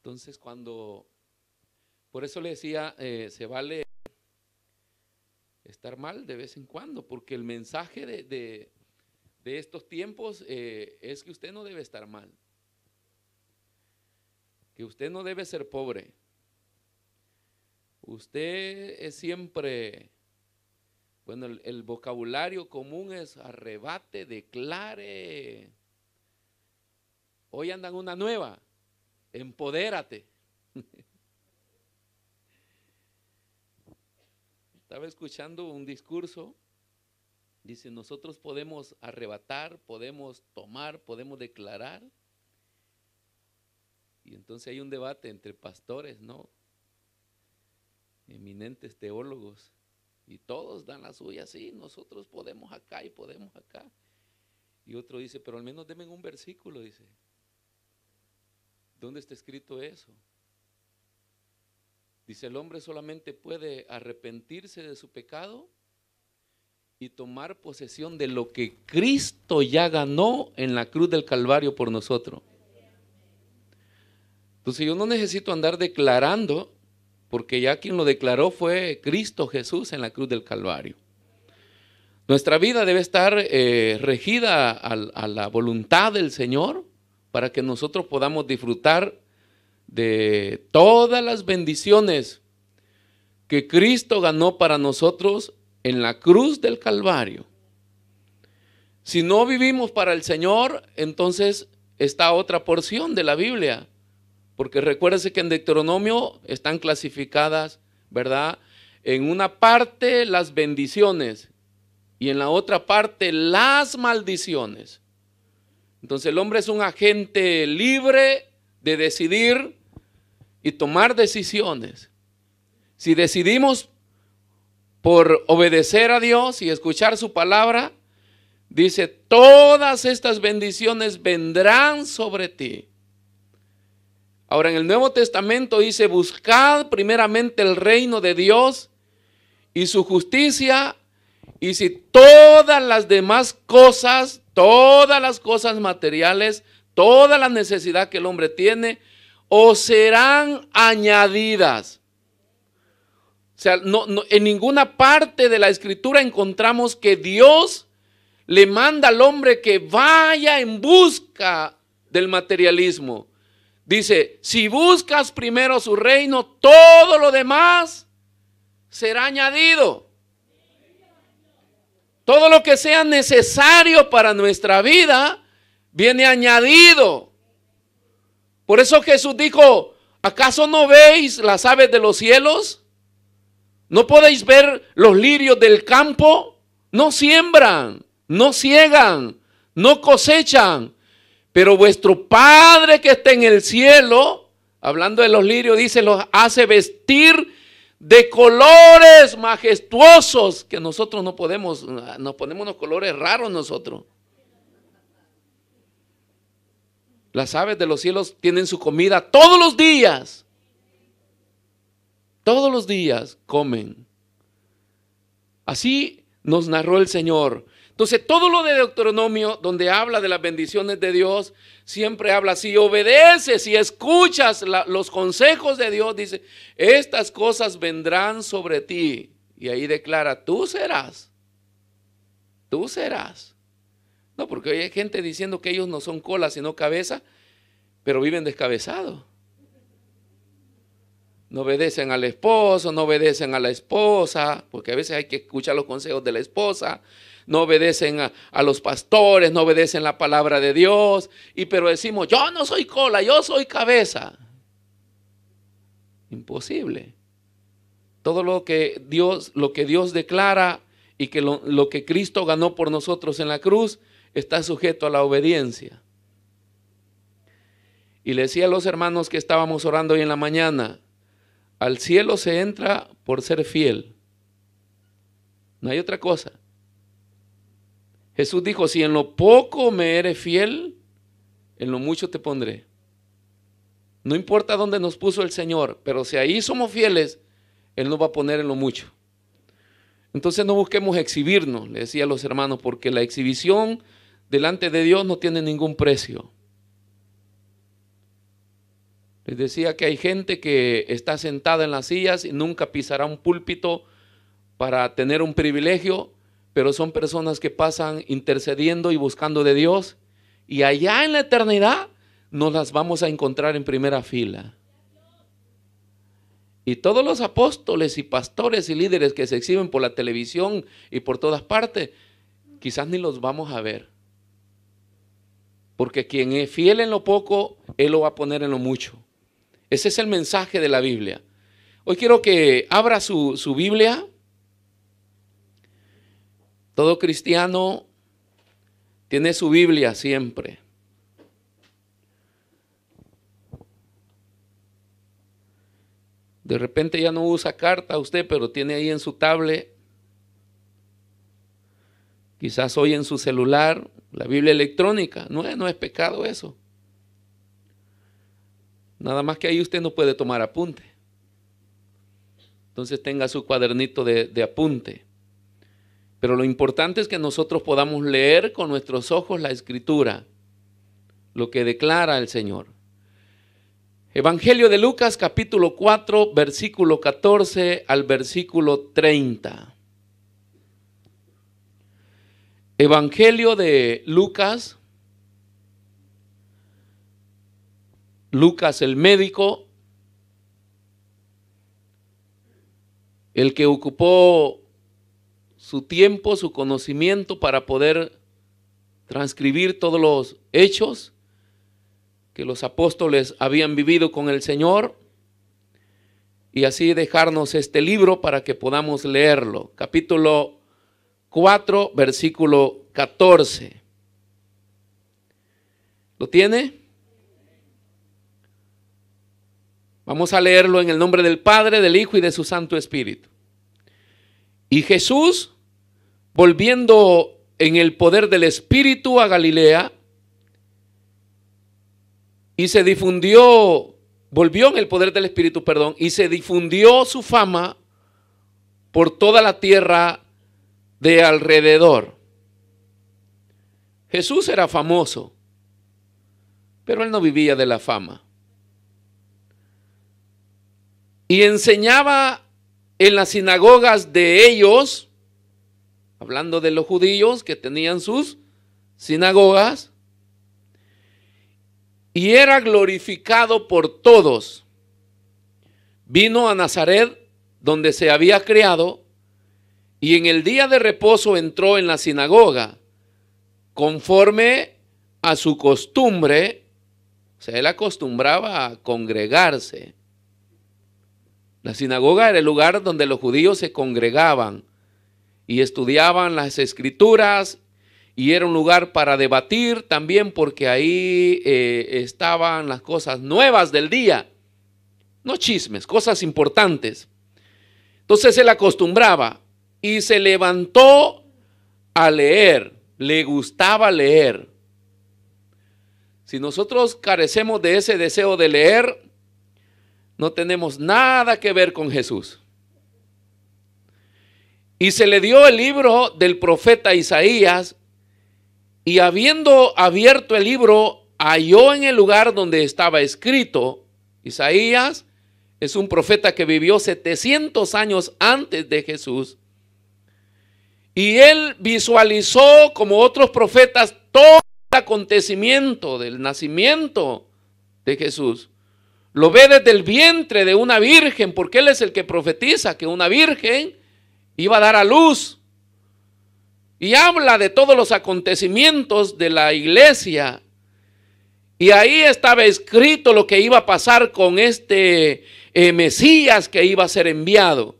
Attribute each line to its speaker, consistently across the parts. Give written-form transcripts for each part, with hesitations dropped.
Speaker 1: Entonces por eso le decía, se vale estar mal de vez en cuando, porque el mensaje de estos tiempos es que usted no debe estar mal, que usted no debe ser pobre. Usted es siempre, bueno, el vocabulario común es arrebate, declare. Hoy andan una nueva, empodérate. Estaba escuchando un discurso, dice, nosotros podemos arrebatar, podemos tomar, podemos declarar. Y entonces hay un debate entre pastores, ¿no? Eminentes teólogos, y todos dan la suya, sí, nosotros podemos acá y podemos acá. Y otro dice, pero al menos denme un versículo, dice. ¿Dónde está escrito eso? Dice, el hombre solamente puede arrepentirse de su pecado y tomar posesión de lo que Cristo ya ganó en la cruz del Calvario por nosotros. Entonces yo no necesito andar declarando, porque ya quien lo declaró fue Cristo Jesús en la cruz del Calvario. Nuestra vida debe estar regida a la voluntad del Señor para que nosotros podamos disfrutar de todas las bendiciones que Cristo ganó para nosotros en la cruz del Calvario. Si no vivimos para el Señor, entonces está otra porción de la Biblia, porque recuérdense que en Deuteronomio están clasificadas, ¿verdad? En una parte las bendiciones y en la otra parte las maldiciones. Entonces el hombre es un agente libre de decidir y tomar decisiones. Si decidimos por obedecer a Dios y escuchar su palabra, dice, todas estas bendiciones vendrán sobre ti. Ahora en el Nuevo Testamento dice, buscad primeramente el reino de Dios y su justicia, y si todas las demás cosas, todas las cosas materiales, toda la necesidad que el hombre tiene, os serán añadidas. O sea, en ninguna parte de la Escritura encontramos que Dios le manda al hombre que vaya en busca del materialismo. Dice, si buscas primero su reino, todo lo demás será añadido. Todo lo que sea necesario para nuestra vida viene añadido. Por eso Jesús dijo, ¿acaso no veis las aves de los cielos? ¿No podéis ver los lirios del campo? No siembran, no ciegan, no cosechan, pero vuestro Padre que está en el cielo, hablando de los lirios, dice, los hace vestir de colores majestuosos, que nosotros no podemos, nos ponemos unos colores raros nosotros. Las aves de los cielos tienen su comida todos los días. Todos los días comen. Así nos narró el Señor. Entonces todo lo de Deuteronomio, donde habla de las bendiciones de Dios, siempre habla, si obedeces, si escuchas los consejos de Dios, dice, estas cosas vendrán sobre ti. Y ahí declara, tú serás. Tú serás. No, porque hoy hay gente diciendo que ellos no son cola sino cabeza, pero viven descabezados. No obedecen al esposo, no obedecen a la esposa, porque a veces hay que escuchar los consejos de la esposa. No obedecen a los pastores, no obedecen la palabra de Dios. Pero decimos, yo no soy cola, yo soy cabeza. Imposible. Todo lo que Dios declara y que lo que Cristo ganó por nosotros en la cruz está sujeto a la obediencia. Y le decía a los hermanos que estábamos orando hoy en la mañana, al cielo se entra por ser fiel. No hay otra cosa. Jesús dijo, si en lo poco me eres fiel, en lo mucho te pondré. No importa dónde nos puso el Señor, pero si ahí somos fieles, Él nos va a poner en lo mucho. Entonces no busquemos exhibirnos, le decía a los hermanos, porque la exhibición delante de Dios no tiene ningún precio. Les decía que hay gente que está sentada en las sillas y nunca pisará un púlpito para tener un privilegio, pero son personas que pasan intercediendo y buscando de Dios, y allá en la eternidad nos las vamos a encontrar en primera fila. Y todos los apóstoles y pastores y líderes que se exhiben por la televisión y por todas partes, quizás ni los vamos a ver. Porque quien es fiel en lo poco, Él lo va a poner en lo mucho. Ese es el mensaje de la Biblia. Hoy quiero que abra su Biblia. Todo cristiano tiene su Biblia siempre. De repente ya no usa carta usted, pero tiene ahí en su tablet, quizás hoy en su celular, la Biblia electrónica. No es pecado eso. Nada más que ahí usted no puede tomar apunte. Entonces tenga su cuadernito de apunte. Pero lo importante es que nosotros podamos leer con nuestros ojos la Escritura, lo que declara el Señor. Evangelio de Lucas, capítulo 4, versículo 14 al versículo 30. Evangelio de Lucas. Lucas el médico, el que ocupó su tiempo, su conocimiento para poder transcribir todos los hechos que los apóstoles habían vivido con el Señor, y así dejarnos este libro para que podamos leerlo. Capítulo 4, versículo 14. ¿Lo tiene? Vamos a leerlo en el nombre del Padre, del Hijo y de su Santo Espíritu. Y Jesús, volviendo en el poder del Espíritu a Galilea, y se difundió, volvió en el poder del Espíritu, y se difundió su fama por toda la tierra de alrededor. Jesús era famoso, pero él no vivía de la fama. Y enseñaba en las sinagogas de ellos, hablando de los judíos que tenían sus sinagogas, y era glorificado por todos. Vino a Nazaret, donde se había criado, y en el día de reposo entró en la sinagoga, conforme a su costumbre. O sea, él acostumbraba a congregarse. La sinagoga era el lugar donde los judíos se congregaban y estudiaban las escrituras, y era un lugar para debatir también, porque ahí estaban las cosas nuevas del día, no chismes, cosas importantes. Entonces él acostumbraba y se levantó a leer, le gustaba leer. Si nosotros carecemos de ese deseo de leer, no tenemos nada que ver con Jesús. Y se le dio el libro del profeta Isaías, y habiendo abierto el libro, halló en el lugar donde estaba escrito. Isaías es un profeta que vivió 700 años antes de Jesús. Y él visualizó, como otros profetas, todo el acontecimiento del nacimiento de Jesús. Lo ve desde el vientre de una virgen, porque él es el que profetiza que una virgen iba a dar a luz. Y habla de todos los acontecimientos de la iglesia. Y ahí estaba escrito lo que iba a pasar con este Mesías que iba a ser enviado.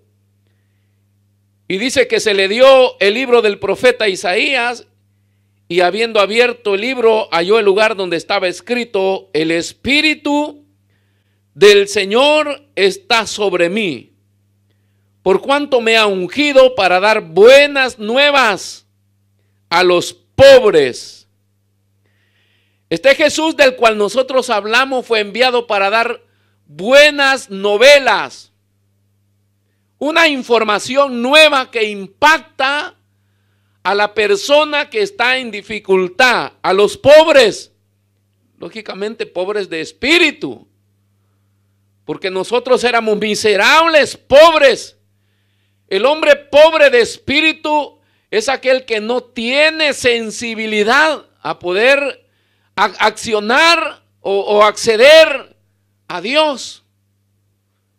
Speaker 1: Y dice que se le dio el libro del profeta Isaías, y habiendo abierto el libro, halló el lugar donde estaba escrito: el Espíritu del Señor está sobre mí, por cuanto me ha ungido para dar buenas nuevas a los pobres. Este Jesús del cual nosotros hablamos fue enviado para dar buenas novelas, una información nueva que impacta a la persona que está en dificultad, a los pobres, lógicamente pobres de espíritu, porque nosotros éramos miserables, pobres. El hombre pobre de espíritu es aquel que no tiene sensibilidad a poder accionar o acceder a Dios.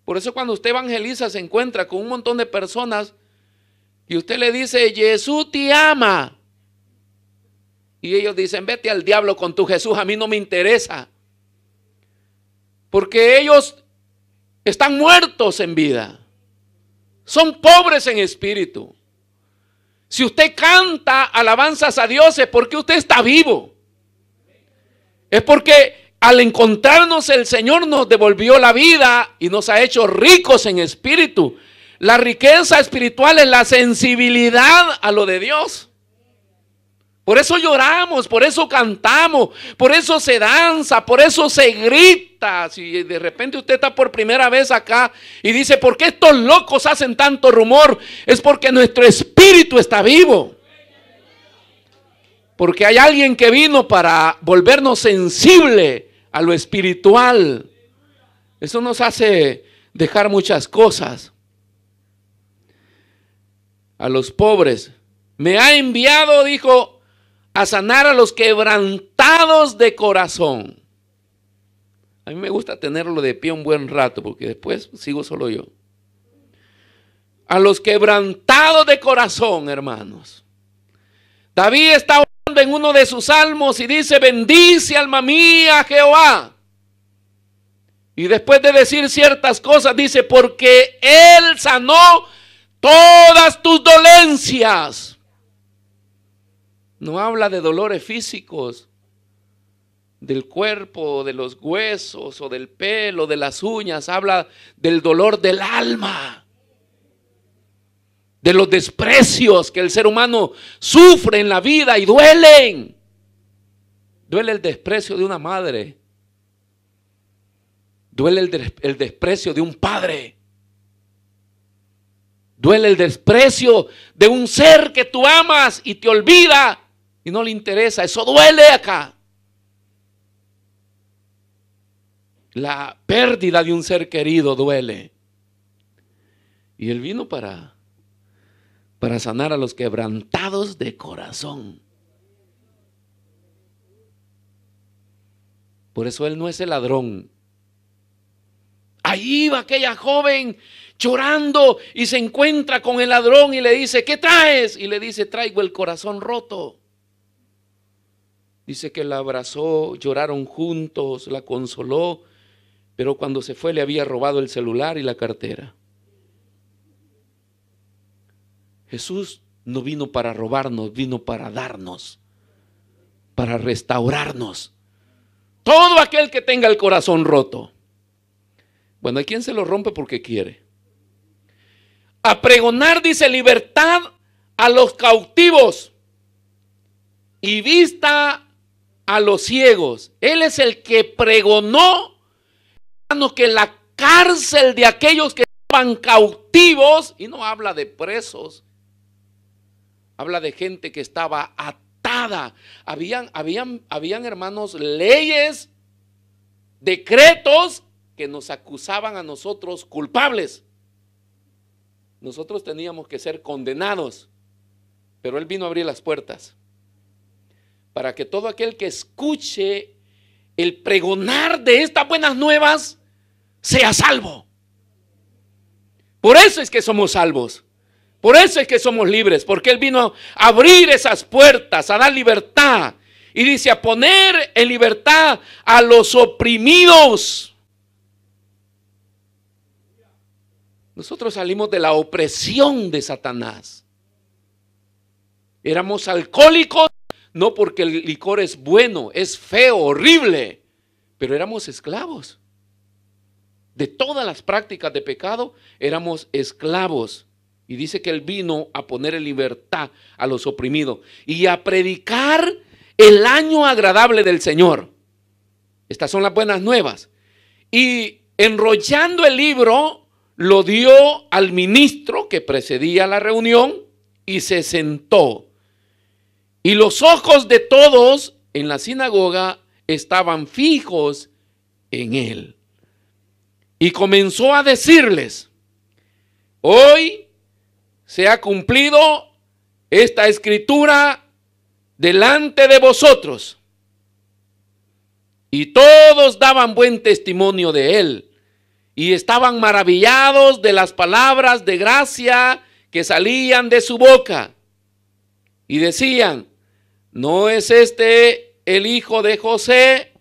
Speaker 1: Por eso cuando usted evangeliza se encuentra con un montón de personas y usted le dice, Jesús te ama. Y ellos dicen, vete al diablo con tu Jesús, a mí no me interesa. Porque ellos están muertos en vida. Son pobres en espíritu. Si usted canta alabanzas a Dios es porque usted está vivo. Es porque al encontrarnos el Señor nos devolvió la vida y nos ha hecho ricos en espíritu. La riqueza espiritual es la sensibilidad a lo de Dios. Por eso lloramos, por eso cantamos, por eso se danza, por eso se grita. Si de repente usted está por primera vez acá y dice, ¿por qué estos locos hacen tanto rumor? Es porque nuestro espíritu está vivo. Porque hay alguien que vino para volvernos sensible a lo espiritual. Eso nos hace dejar muchas cosas. A los pobres. Me ha enviado, dijo, a sanar a los quebrantados de corazón. A mí me gusta tenerlo de pie un buen rato, porque después sigo solo yo. A los quebrantados de corazón, hermanos. David está orando en uno de sus salmos y dice, bendice alma mía Jehová. Y después de decir ciertas cosas dice, porque Él sanó todas tus dolencias. No habla de dolores físicos, del cuerpo, de los huesos o del pelo, de las uñas. Habla del dolor del alma, de los desprecios que el ser humano sufre en la vida y duelen. Duele el desprecio de una madre. Duele el desprecio de un padre. Duele el desprecio de un ser que tú amas y te olvida y no le interesa. Eso duele acá. La pérdida de un ser querido duele. Y Él vino para sanar a los quebrantados de corazón. Por eso Él no es el ladrón. Ahí va aquella joven llorando y se encuentra con el ladrón y le dice, ¿qué traes? Y le dice, traigo el corazón roto. Dice que la abrazó, lloraron juntos, la consoló, pero cuando se fue le había robado el celular y la cartera. Jesús no vino para robarnos, vino para darnos, para restaurarnos. Todo aquel que tenga el corazón roto. Bueno, hay quien se lo rompe porque quiere. A pregonar, dice, libertad a los cautivos y vista a los ciegos. Él es el que pregonó que la cárcel de aquellos que estaban cautivos, y no habla de presos, habla de gente que estaba atada. Habían, hermanos, leyes, decretos que nos acusaban a nosotros culpables. Nosotros teníamos que ser condenados, pero Él vino a abrir las puertas para que todo aquel que escuche el pregonar de estas buenas nuevas sea salvo. Por eso es que somos salvos, por eso es que somos libres, porque Él vino a abrir esas puertas, a dar libertad, y dice a poner en libertad a los oprimidos. Nosotros salimos de la opresión de Satanás. Éramos alcohólicos, no porque el licor es bueno, es feo, horrible, pero éramos esclavos. De todas las prácticas de pecado, éramos esclavos. Y dice que Él vino a poner en libertad a los oprimidos y a predicar el año agradable del Señor. Estas son las buenas nuevas. Y enrollando el libro, lo dio al ministro que precedía la reunión y se sentó. Y los ojos de todos en la sinagoga estaban fijos en él. Y comenzó a decirles: hoy se ha cumplido esta escritura delante de vosotros. Y todos daban buen testimonio de él, y estaban maravillados de las palabras de gracia que salían de su boca. Y decían: ¿no es este el hijo de José?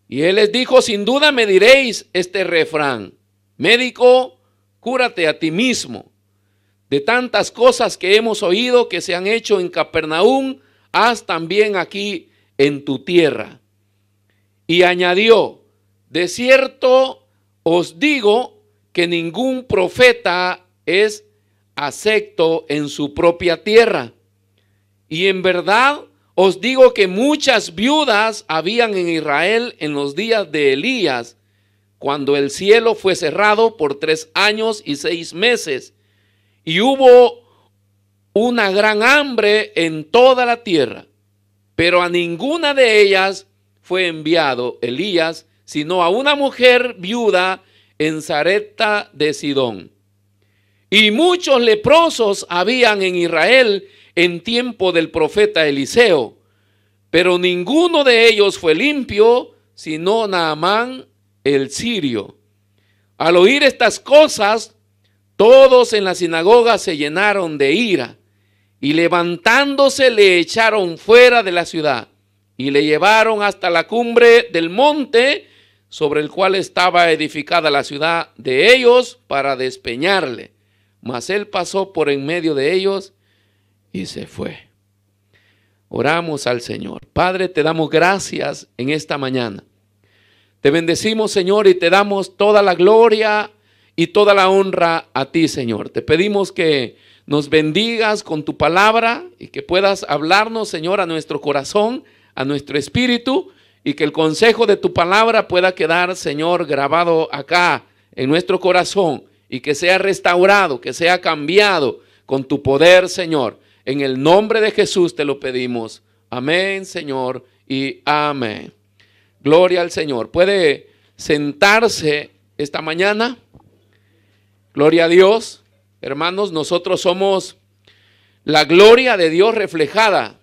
Speaker 1: Y él les dijo: sin duda me diréis este refrán: médico, cúrate a ti mismo. De tantas cosas que hemos oído que se han hecho en Capernaum, haz también aquí en tu tierra. Y añadió: de cierto os digo que ningún profeta es acepto en su propia tierra. Y en verdad os digo que muchas viudas habían en Israel en los días de Elías, cuando el cielo fue cerrado por 3 años y 6 meses, y hubo una gran hambre en toda la tierra. Pero a ninguna de ellas fue enviado Elías, sino a una mujer viuda en Sarepta de Sidón. Y muchos leprosos habían en Israel en tiempo del profeta Eliseo, pero ninguno de ellos fue limpio, sino Naamán el sirio. Al oír estas cosas, todos en la sinagoga se llenaron de ira, y levantándose le echaron fuera de la ciudad, y le llevaron hasta la cumbre del monte sobre el cual estaba edificada la ciudad de ellos, para despeñarle. Mas él pasó por en medio de ellos y se fue. Oramos al Señor. Padre, te damos gracias en esta mañana. Te bendecimos, Señor, y te damos toda la gloria y toda la honra a ti, Señor. Te pedimos que nos bendigas con tu palabra y que puedas hablarnos, Señor, a nuestro corazón, a nuestro espíritu, y que el consejo de tu palabra pueda quedar, Señor, grabado acá en nuestro corazón, y que sea restaurado, que sea cambiado con tu poder, Señor. En el nombre de Jesús te lo pedimos. Amén, Señor, y amén. Gloria al Señor. ¿Puede sentarse esta mañana? Gloria a Dios. Hermanos, nosotros somos la gloria de Dios reflejada.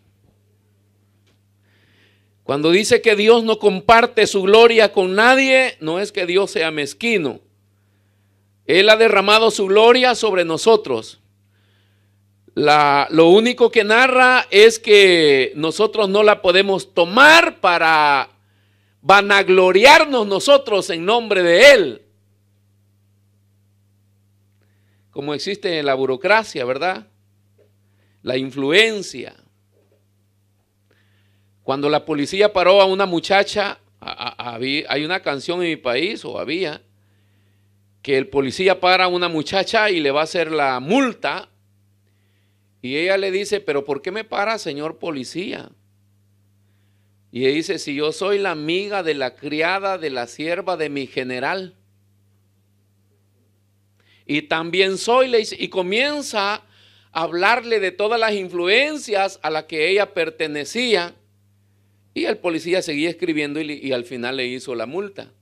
Speaker 1: Cuando dice que Dios no comparte su gloria con nadie, no es que Dios sea mezquino. Él ha derramado su gloria sobre nosotros. Lo único que narra es que nosotros no la podemos tomar para vanagloriarnos nosotros en nombre de Él. Como existe en la burocracia, ¿verdad? La influencia. Cuando la policía paró a una muchacha, hay una canción en mi país, o había, que el policía para a una muchacha y le va a hacer la multa. Y ella le dice: ¿pero por qué me para, señor policía? Y ella dice: si yo soy la amiga de la criada de la sierva de mi general. Y también soy, le dice, y comienza a hablarle de todas las influencias a las que ella pertenecía. Y el policía seguía escribiendo y al final le hizo la multa.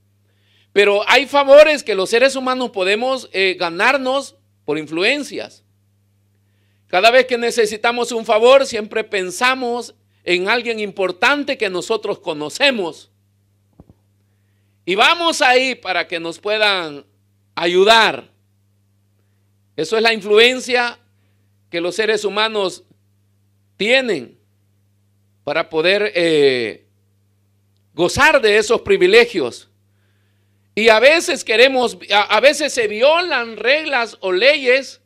Speaker 1: Pero hay favores que los seres humanos podemos ganarnos por influencias. Cada vez que necesitamos un favor, siempre pensamos en alguien importante que nosotros conocemos. Y vamos ahí para que nos puedan ayudar. Eso es la influencia que los seres humanos tienen para poder gozar de esos privilegios. Y a veces a veces se violan reglas o leyes,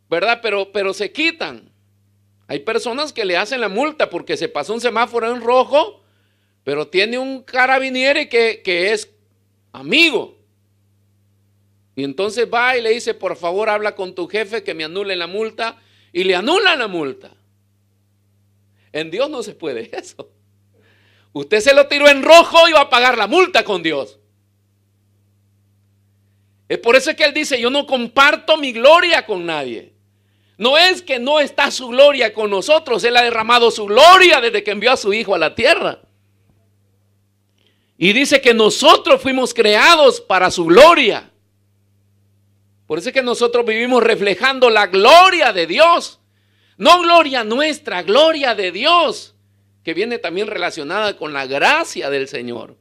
Speaker 1: ¿verdad? Pero se quitan. Hay personas que le hacen la multa porque se pasó un semáforo en rojo, pero tiene un carabinieri que es amigo. Y entonces va y le dice: por favor, habla con tu jefe que me anule la multa, y le anulan la multa. En Dios no se puede eso. Usted se lo tiró en rojo y va a pagar la multa con Dios. Es por eso que Él dice: yo no comparto mi gloria con nadie. No es que no está su gloria con nosotros. Él ha derramado su gloria desde que envió a su Hijo a la tierra. Y dice que nosotros fuimos creados para su gloria. Por eso es que nosotros vivimos reflejando la gloria de Dios. No gloria nuestra, gloria de Dios, que viene también relacionada con la gracia del Señor.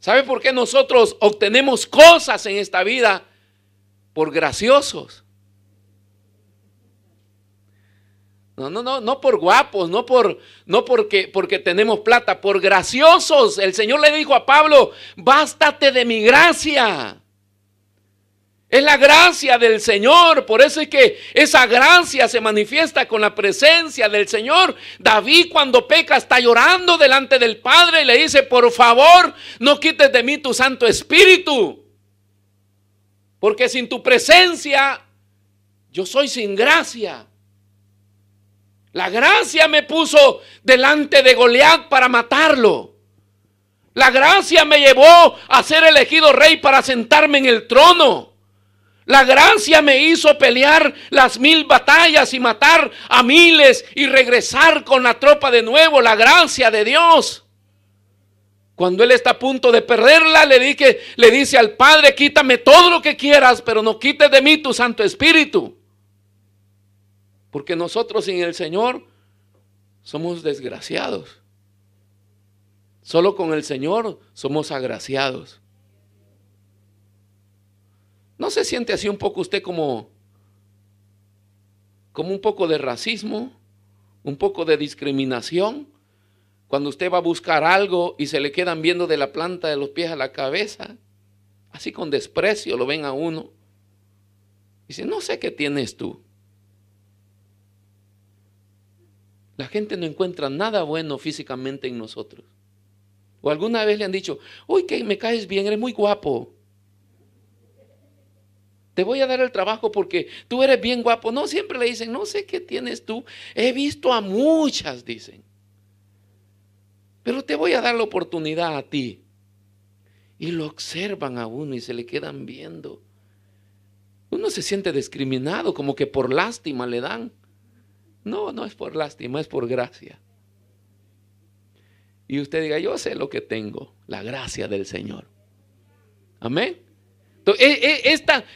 Speaker 1: ¿Sabe por qué nosotros obtenemos cosas en esta vida? Por graciosos. No por guapos, no porque tenemos plata, por graciosos. El Señor le dijo a Pablo: bástate de mi gracia. Es la gracia del Señor. Por eso es que esa gracia se manifiesta con la presencia del Señor. David, cuando peca, está llorando delante del Padre y le dice: por favor, no quites de mí tu Santo Espíritu, porque sin tu presencia yo soy sin gracia. La gracia me puso delante de Goliat para matarlo. La gracia me llevó a ser elegido rey para sentarme en el trono. La gracia me hizo pelear las 1000 batallas y matar a miles y regresar con la tropa de nuevo. La gracia de Dios. Cuando él está a punto de perderla, le dice al Padre: quítame todo lo que quieras, pero no quites de mí tu Santo Espíritu. Porque nosotros sin el Señor somos desgraciados. Solo con el Señor somos agraciados. ¿No se siente así un poco usted como un poco de racismo, un poco de discriminación? Cuando usted va a buscar algo y se le quedan viendo de la planta de los pies a la cabeza, así con desprecio lo ven a uno. Dice: no sé qué tienes tú. La gente no encuentra nada bueno físicamente en nosotros. O alguna vez le han dicho: uy, que me caes bien, eres muy guapo. Te voy a dar el trabajo porque tú eres bien guapo. No, siempre le dicen: no sé qué tienes tú. He visto a muchas, dicen. Pero te voy a dar la oportunidad a ti. Y lo observan a uno y se le quedan viendo. Uno se siente discriminado, como que por lástima le dan. No, no es por lástima, es por gracia. Y usted diga: yo sé lo que tengo, la gracia del Señor. Amén.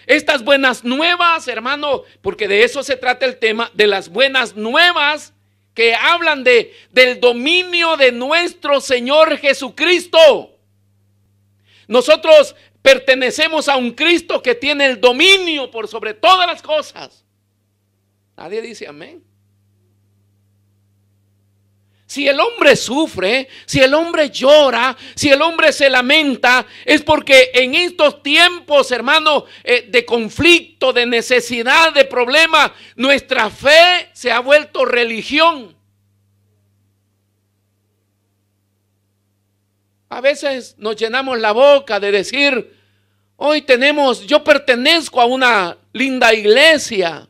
Speaker 1: Estas buenas nuevas, hermano, porque de eso se trata el tema, de las buenas nuevas que hablan del dominio de nuestro Señor Jesucristo. Nosotros pertenecemos a un Cristo que tiene el dominio por sobre todas las cosas. Nadie dice amén. Si el hombre sufre, si el hombre llora, si el hombre se lamenta, es porque en estos tiempos, hermano, de conflicto, de necesidad, de problema, nuestra fe se ha vuelto religión. A veces nos llenamos la boca de decir: yo pertenezco a una linda iglesia,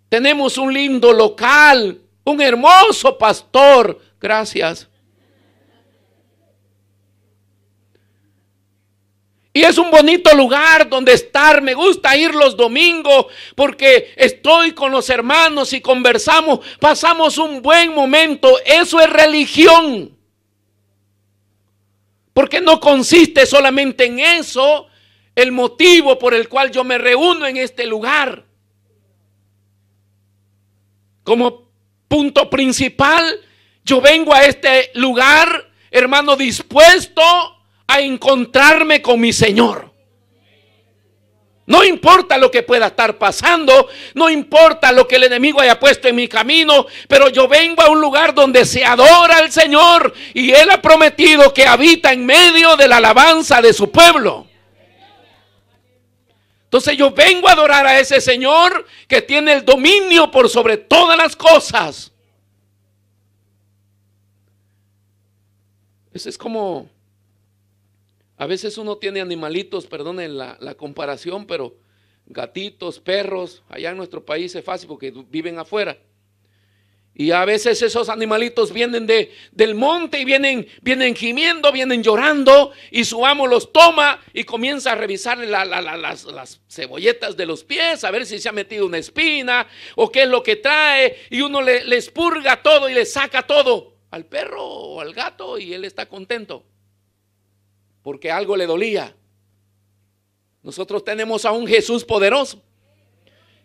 Speaker 1: tenemos un lindo local, un hermoso pastor. Gracias. Y es un bonito lugar donde estar. Me gusta ir los domingos porque estoy con los hermanos y conversamos, pasamos un buen momento. Eso es religión. Porque no consiste solamente en eso el motivo por el cual yo me reúno en este lugar. Como punto principal, yo vengo a este lugar, hermano, dispuesto a encontrarme con mi Señor. No importa lo que pueda estar pasando, no importa lo que el enemigo haya puesto en mi camino, pero yo vengo a un lugar donde se adora al Señor y Él ha prometido que habita en medio de la alabanza de su pueblo. Entonces yo vengo a adorar a ese Señor que tiene el dominio por sobre todas las cosas. Eso es como, a veces uno tiene animalitos, perdonen la comparación, pero gatitos, perros, allá en nuestro país es fácil porque viven afuera. Y a veces esos animalitos vienen del monte y vienen gimiendo, vienen llorando, y su amo los toma y comienza a revisar las cebolletas de los pies, a ver si se ha metido una espina o qué es lo que trae, y uno les purga todo y les saca todo. al perro o al gato y él está contento porque algo le dolía. Nosotros tenemos a un Jesús poderoso,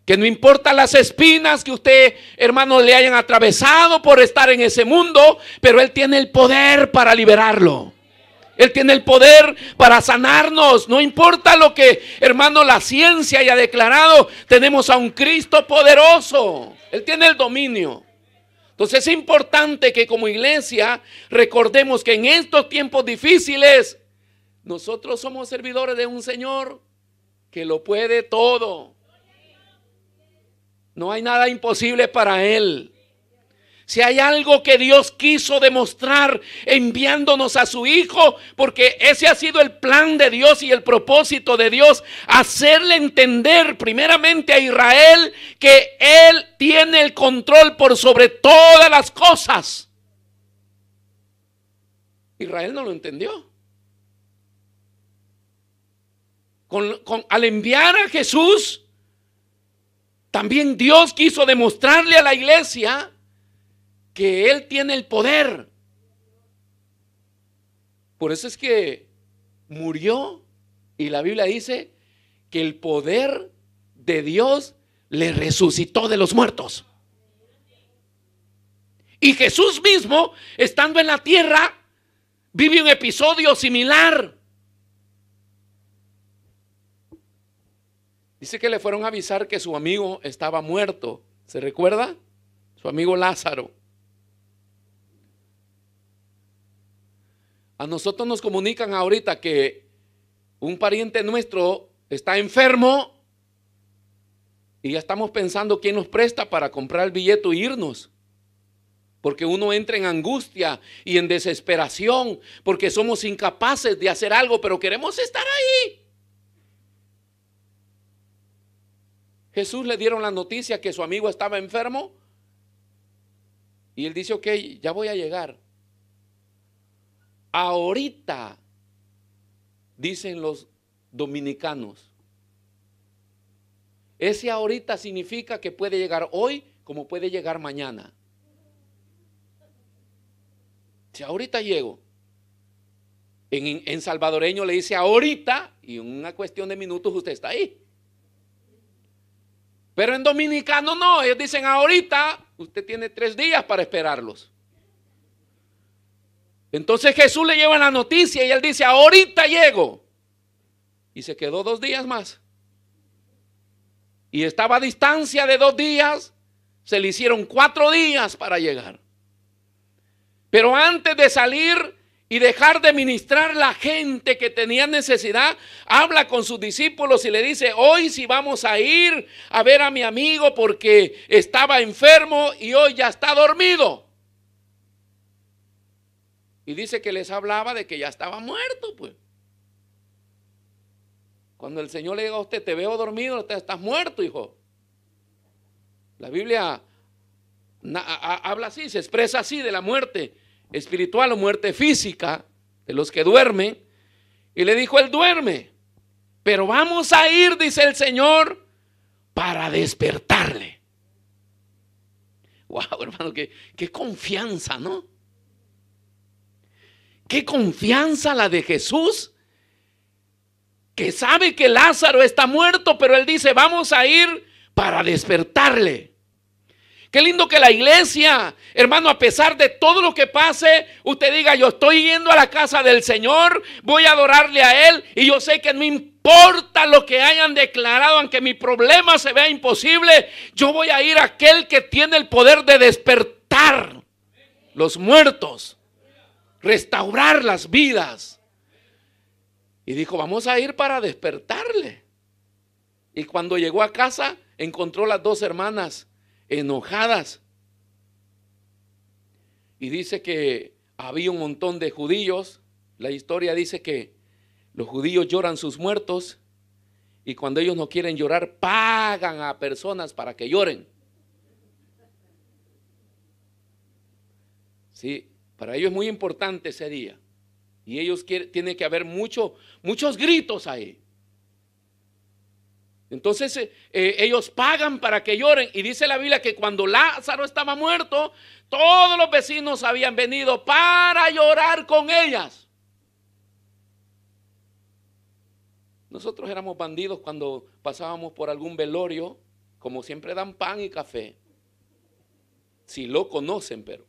Speaker 1: que no importa las espinas que usted, hermano, le hayan atravesado por estar en ese mundo, pero Él tiene el poder para liberarlo. Él tiene el poder para sanarnos. No importa lo que, hermano, la ciencia haya declarado, tenemos a un Cristo poderoso. Él tiene el dominio. Entonces es importante que como iglesia recordemos que en estos tiempos difíciles nosotros somos servidores de un Señor que lo puede todo. No hay nada imposible para Él. Si hay algo que Dios quiso demostrar enviándonos a su Hijo, porque ese ha sido el plan de Dios y el propósito de Dios, hacerle entender primeramente a Israel que Él tiene el control por sobre todas las cosas. Israel no lo entendió. Al enviar a Jesús, también Dios quiso demostrarle a la iglesia que Él tiene el poder. Por eso es que murió y la Biblia dice que el poder de Dios le resucitó de los muertos. Y Jesús mismo, estando en la tierra, vive un episodio similar. Dice que le fueron a avisar que su amigo estaba muerto. ¿Se recuerda? Su amigo Lázaro. A nosotros nos comunican ahorita que un pariente nuestro está enfermo y ya estamos pensando quién nos presta para comprar el billete e irnos. Porque uno entra en angustia y en desesperación porque somos incapaces de hacer algo, pero queremos estar ahí. Jesús le dieron la noticia que su amigo estaba enfermo y él dice: ok, ya voy a llegar. Ahorita, dicen los dominicanos. Ese ahorita significa que puede llegar hoy como puede llegar mañana. Si ahorita llego, en salvadoreño le dice ahorita y en una cuestión de minutos usted está ahí. Pero en dominicano no, ellos dicen ahorita, usted tiene 3 días para esperarlos. Entonces Jesús le lleva la noticia y él dice: ahorita llego. Y se quedó 2 días más. Y estaba a distancia de 2 días, se le hicieron 4 días para llegar. Pero antes de salir y dejar de ministrar la gente que tenía necesidad, habla con sus discípulos y le dice: hoy sí vamos a ir a ver a mi amigo porque estaba enfermo y hoy ya está dormido. Y dice que les hablaba de que ya estaba muerto, pues. Cuando el Señor le diga a usted: te veo dormido, usted estás muerto, hijo. La Biblia habla así, se expresa así de la muerte espiritual o muerte física de los que duermen. Y le dijo: él duerme, pero vamos a ir, dice el Señor, para despertarle. Wow, hermano, qué confianza, ¿no? Qué confianza la de Jesús, que sabe que Lázaro está muerto, pero él dice: vamos a ir para despertarle. Qué lindo que la iglesia, hermano, a pesar de todo lo que pase, usted diga: yo estoy yendo a la casa del Señor, voy a adorarle a Él, y yo sé que no importa lo que hayan declarado, aunque mi problema se vea imposible, yo voy a ir a aquel que tiene el poder de despertar los muertos, restaurar las vidas. Y dijo: vamos a ir para despertarle. Y cuando llegó a casa, encontró las 2 hermanas enojadas. Y dice que había un montón de judíos. La historia dice que los judíos lloran sus muertos, y cuando ellos no quieren llorar, pagan a personas para que lloren. Sí, para ellos es muy importante ese día. Y ellos tiene que haber muchos gritos ahí. Entonces ellos pagan para que lloren. Y dice la Biblia que cuando Lázaro estaba muerto, todos los vecinos habían venido para llorar con ellas. Nosotros éramos bandidos cuando pasábamos por algún velorio, como siempre dan pan y café. Si lo conocen, pero.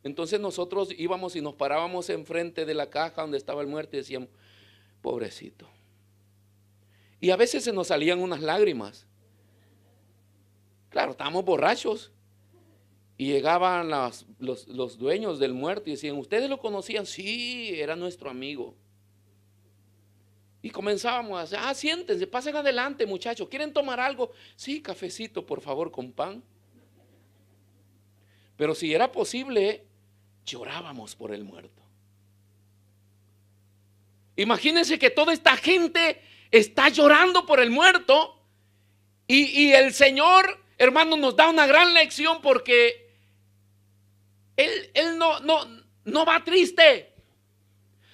Speaker 1: Entonces nosotros íbamos y nos parábamos enfrente de la caja donde estaba el muerto y decíamos, pobrecito. Y a veces se nos salían unas lágrimas. Claro, estábamos borrachos. Y llegaban los dueños del muerto y decían, ¿ustedes lo conocían? Sí, era nuestro amigo. Y comenzábamos a hacer, siéntense, pasen adelante, muchachos. ¿Quieren tomar algo? Sí, cafecito, por favor, con pan. Pero si era posible, llorábamos por el muerto. Imagínense que toda esta gente está llorando por el muerto y el Señor, hermano, nos da una gran lección porque Él no va triste,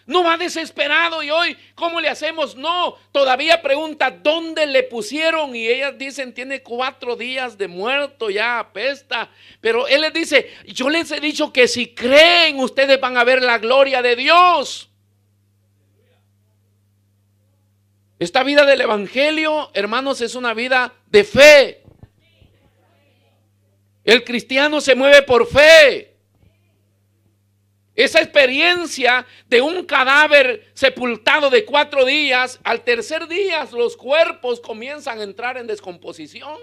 Speaker 1: no va desesperado. Y hoy, ¿cómo le hacemos? No, todavía pregunta, ¿dónde le pusieron? Y ellas dicen, tiene 4 días de muerto, ya apesta. Pero Él les dice, yo les he dicho que si creen, ustedes van a ver la gloria de Dios. Esta vida del evangelio, hermanos, es una vida de fe. El cristiano se mueve por fe. Esa experiencia de un cadáver sepultado de 4 días, al tercer día los cuerpos comienzan a entrar en descomposición.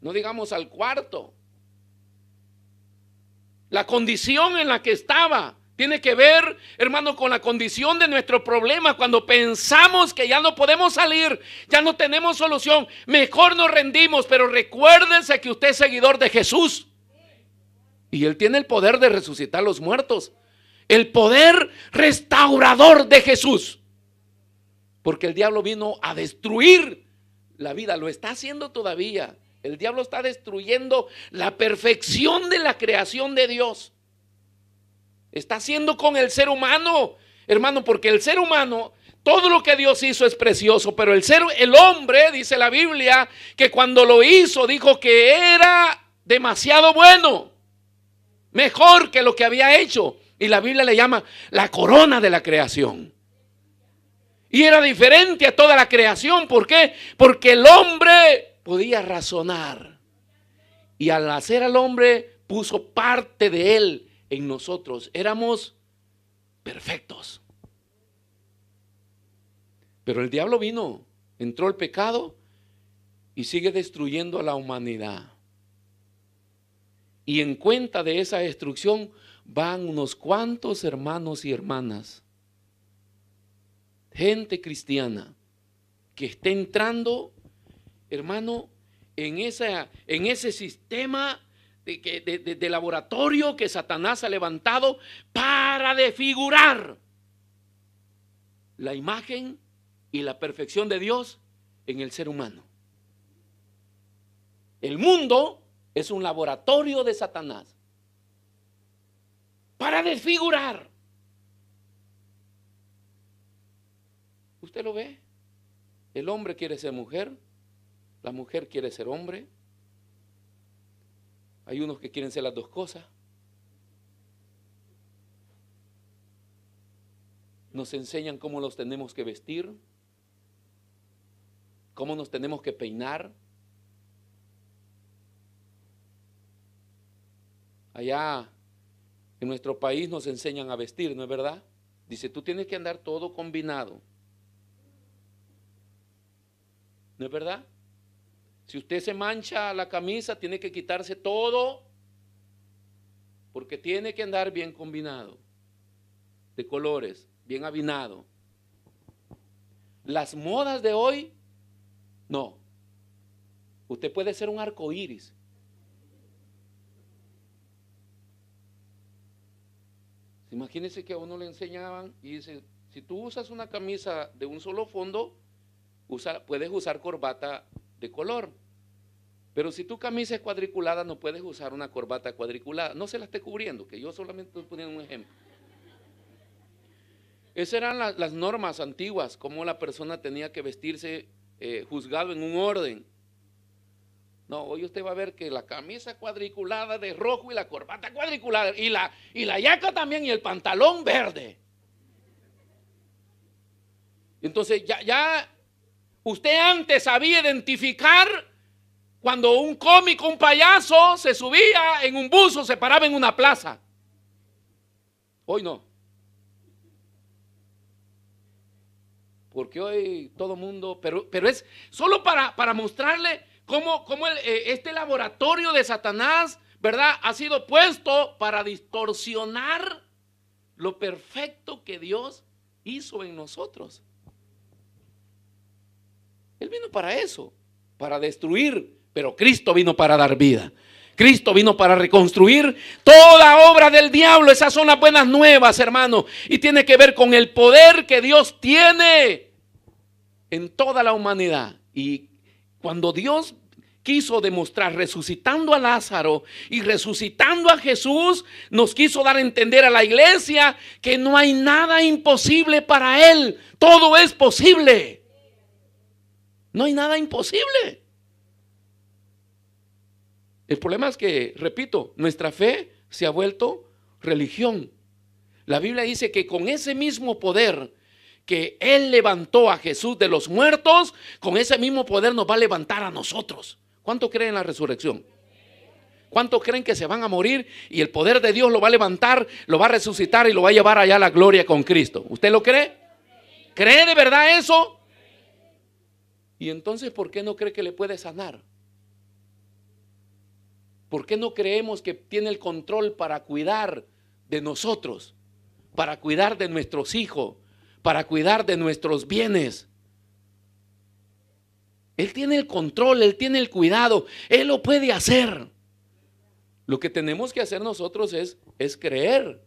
Speaker 1: No digamos al cuarto. La condición en la que estaba tiene que ver, hermano, con la condición de nuestro problema. Cuando pensamos que ya no podemos salir, ya no tenemos solución, mejor nos rendimos. Pero recuérdese que usted es seguidor de Jesús. Y Él tiene el poder de resucitar los muertos. El poder restaurador de Jesús. Porque el diablo vino a destruir la vida. Lo está haciendo todavía. El diablo está destruyendo la perfección de la creación de Dios. Está haciendo con el ser humano, hermano, porque el ser humano, todo lo que Dios hizo es precioso, pero el hombre, dice la Biblia, que cuando lo hizo, dijo que era demasiado bueno, mejor que lo que había hecho. Y la Biblia le llama la corona de la creación. Y era diferente a toda la creación. ¿Por qué? Porque el hombre podía razonar. Y al hacer al hombre, puso parte de él en nosotros. Éramos perfectos. Pero el diablo vino, entró el pecado y sigue destruyendo a la humanidad. Y en cuenta de esa destrucción van unos cuantos hermanos y hermanas, gente cristiana, que está entrando, hermano, en ese sistema de laboratorio que Satanás ha levantado para desfigurar la imagen y la perfección de Dios en el ser humano. El mundo es un laboratorio de Satanás para desfigurar. ¿Usted lo ve? El hombre quiere ser mujer, la mujer quiere ser hombre. Hay unos que quieren ser las dos cosas. Nos enseñan cómo nos tenemos que vestir, cómo nos tenemos que peinar. Allá en nuestro país nos enseñan a vestir, ¿no es verdad? Dice, tú tienes que andar todo combinado. ¿No es verdad? Si usted se mancha la camisa, tiene que quitarse todo, porque tiene que andar bien combinado, de colores, bien avinado. Las modas de hoy, no. Usted puede ser un arco iris. Imagínense que a uno le enseñaban y dice, si tú usas una camisa de un solo fondo, puedes usar corbata de color. Pero si tu camisa es cuadriculada, no puedes usar una corbata cuadriculada. No se la esté cubriendo, que yo solamente estoy poniendo un ejemplo. Esas eran las normas antiguas, cómo la persona tenía que vestirse juzgado en un orden. No, hoy usted va a ver que la camisa cuadriculada de rojo y la corbata cuadriculada y la yaca también y el pantalón verde. Entonces ya usted antes sabía identificar cuando un cómico, un payaso se subía en un bus o se paraba en una plaza. Hoy no. Porque hoy todo mundo, pero es solo para mostrarle cómo este laboratorio de Satanás, ¿verdad?, ha sido puesto para distorsionar lo perfecto que Dios hizo en nosotros. Él vino para eso, para destruir, pero Cristo vino para dar vida. Cristo vino para reconstruir toda obra del diablo. Esas son las buenas nuevas, hermano. Y tiene que ver con el poder que Dios tiene en toda la humanidad. Y cuando Dios quiso demostrar resucitando a Lázaro y resucitando a Jesús, nos quiso dar a entender a la iglesia que no hay nada imposible para Él. Todo es posible. No hay nada imposible. El problema es que, repito, nuestra fe se ha vuelto religión. La Biblia dice que con ese mismo poder que Él levantó a Jesús de los muertos, con ese mismo poder nos va a levantar a nosotros. ¿Cuánto creen en la resurrección? ¿Cuántos creen que se van a morir y el poder de Dios lo va a levantar, lo va a resucitar y lo va a llevar allá a la gloria con Cristo? ¿Usted lo cree? ¿Cree de verdad eso? Y entonces, ¿por qué no cree que le puede sanar? ¿Por qué no creemos que tiene el control para cuidar de nosotros, para cuidar de nuestros hijos, para cuidar de nuestros bienes? Él tiene el control, Él tiene el cuidado, Él lo puede hacer. Lo que tenemos que hacer nosotros es creer,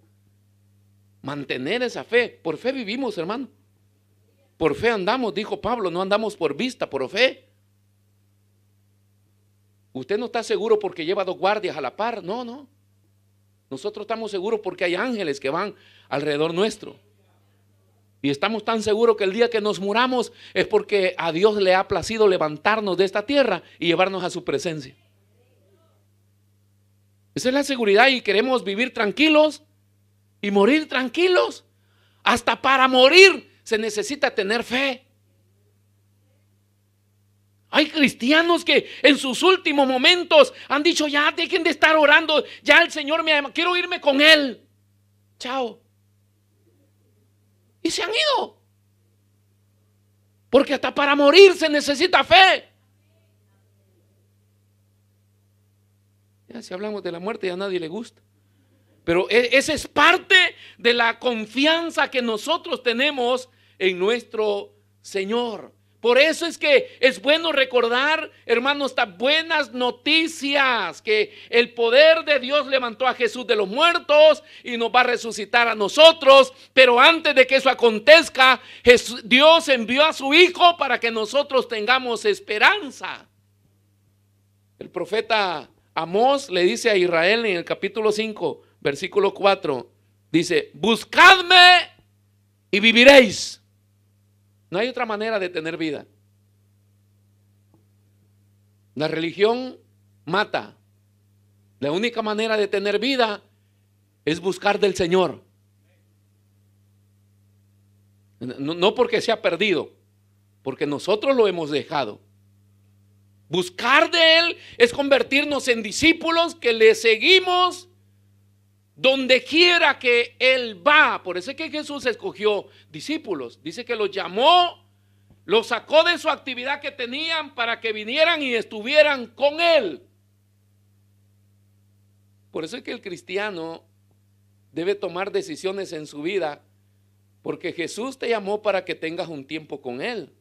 Speaker 1: mantener esa fe. Por fe vivimos, hermano. Por fe andamos, dijo Pablo, no andamos por vista, por fe. Usted no está seguro porque lleva 2 guardias a la par, no. Nosotros estamos seguros porque hay ángeles que van alrededor nuestro. Y estamos tan seguros que el día que nos muramos es porque a Dios le ha placido levantarnos de esta tierra y llevarnos a su presencia. Esa es la seguridad y queremos vivir tranquilos y morir tranquilos. Hasta para morir se necesita tener fe. Hay cristianos que en sus últimos momentos han dicho: ya dejen de estar orando, ya el Señor me ama, quiero irme con Él. Chao. Y se han ido. Porque hasta para morir se necesita fe. Ya si hablamos de la muerte ya a nadie le gusta. Pero esa es parte de la confianza que nosotros tenemos en nuestro Señor. Por eso es que es bueno recordar, hermanos, estas buenas noticias, que el poder de Dios levantó a Jesús de los muertos y nos va a resucitar a nosotros. Pero antes de que eso acontezca, Dios envió a su Hijo para que nosotros tengamos esperanza. El profeta Amós le dice a Israel en el capítulo 5, versículo 4, dice: buscadme y viviréis. No hay otra manera de tener vida. La religión mata. La única manera de tener vida es buscar del Señor. No porque se ha perdido, porque nosotros lo hemos dejado. Buscar de Él es convertirnos en discípulos que le seguimos donde quiera que Él va. Por eso es que Jesús escogió discípulos. Dice que los llamó, los sacó de su actividad que tenían para que vinieran y estuvieran con Él. Por eso es que el cristiano debe tomar decisiones en su vida, porque Jesús te llamó para que tengas un tiempo con Él.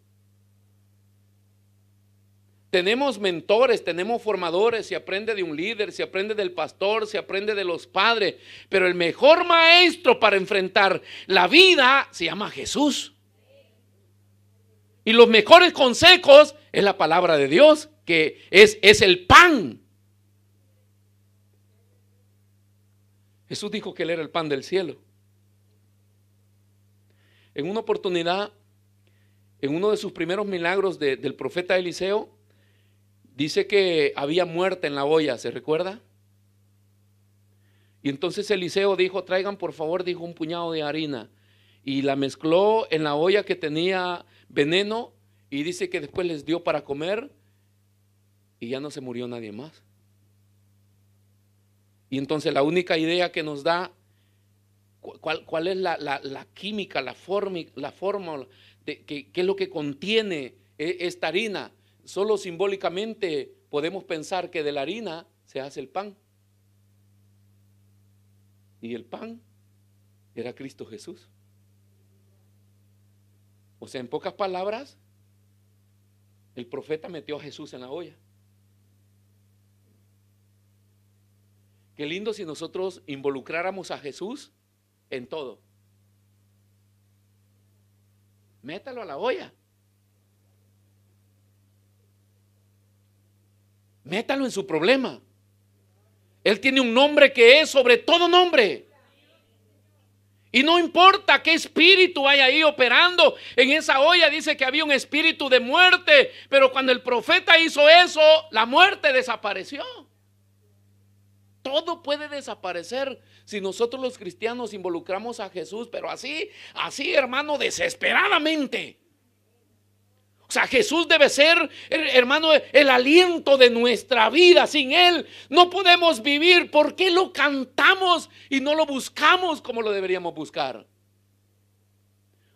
Speaker 1: Tenemos mentores, tenemos formadores, se aprende de un líder, se aprende del pastor, se aprende de los padres, pero el mejor maestro para enfrentar la vida se llama Jesús. Y los mejores consejos es la palabra de Dios, que es el pan. Jesús dijo que Él era el pan del cielo. En una oportunidad, en uno de sus primeros milagros del profeta Eliseo, Dice que había muerte en la olla, ¿se recuerda? Y entonces Eliseo dijo, traigan por favor, dijo, un puñado de harina. Y la mezcló en la olla que tenía veneno, y dice que después les dio para comer y ya no se murió nadie más. Y entonces la única idea que nos da cuál es la química, la fórmula de qué es lo que contiene esta harina. Solo simbólicamente podemos pensar que de la harina se hace el pan. Y el pan era Cristo Jesús. O sea, en pocas palabras, el profeta metió a Jesús en la olla. Qué lindo si nosotros involucráramos a Jesús en todo. Métalo a la olla. Métalo en su problema. Él tiene un nombre que es sobre todo nombre. Y no importa qué espíritu hay ahí operando en esa olla. Dice que había un espíritu de muerte, pero cuando el profeta hizo eso, la muerte desapareció. Todo puede desaparecer si nosotros los cristianos involucramos a Jesús, pero así, hermano, desesperadamente. O sea, Jesús debe ser, hermano, el aliento de nuestra vida. Sin Él no podemos vivir. ¿Por qué lo cantamos y no lo buscamos como lo deberíamos buscar?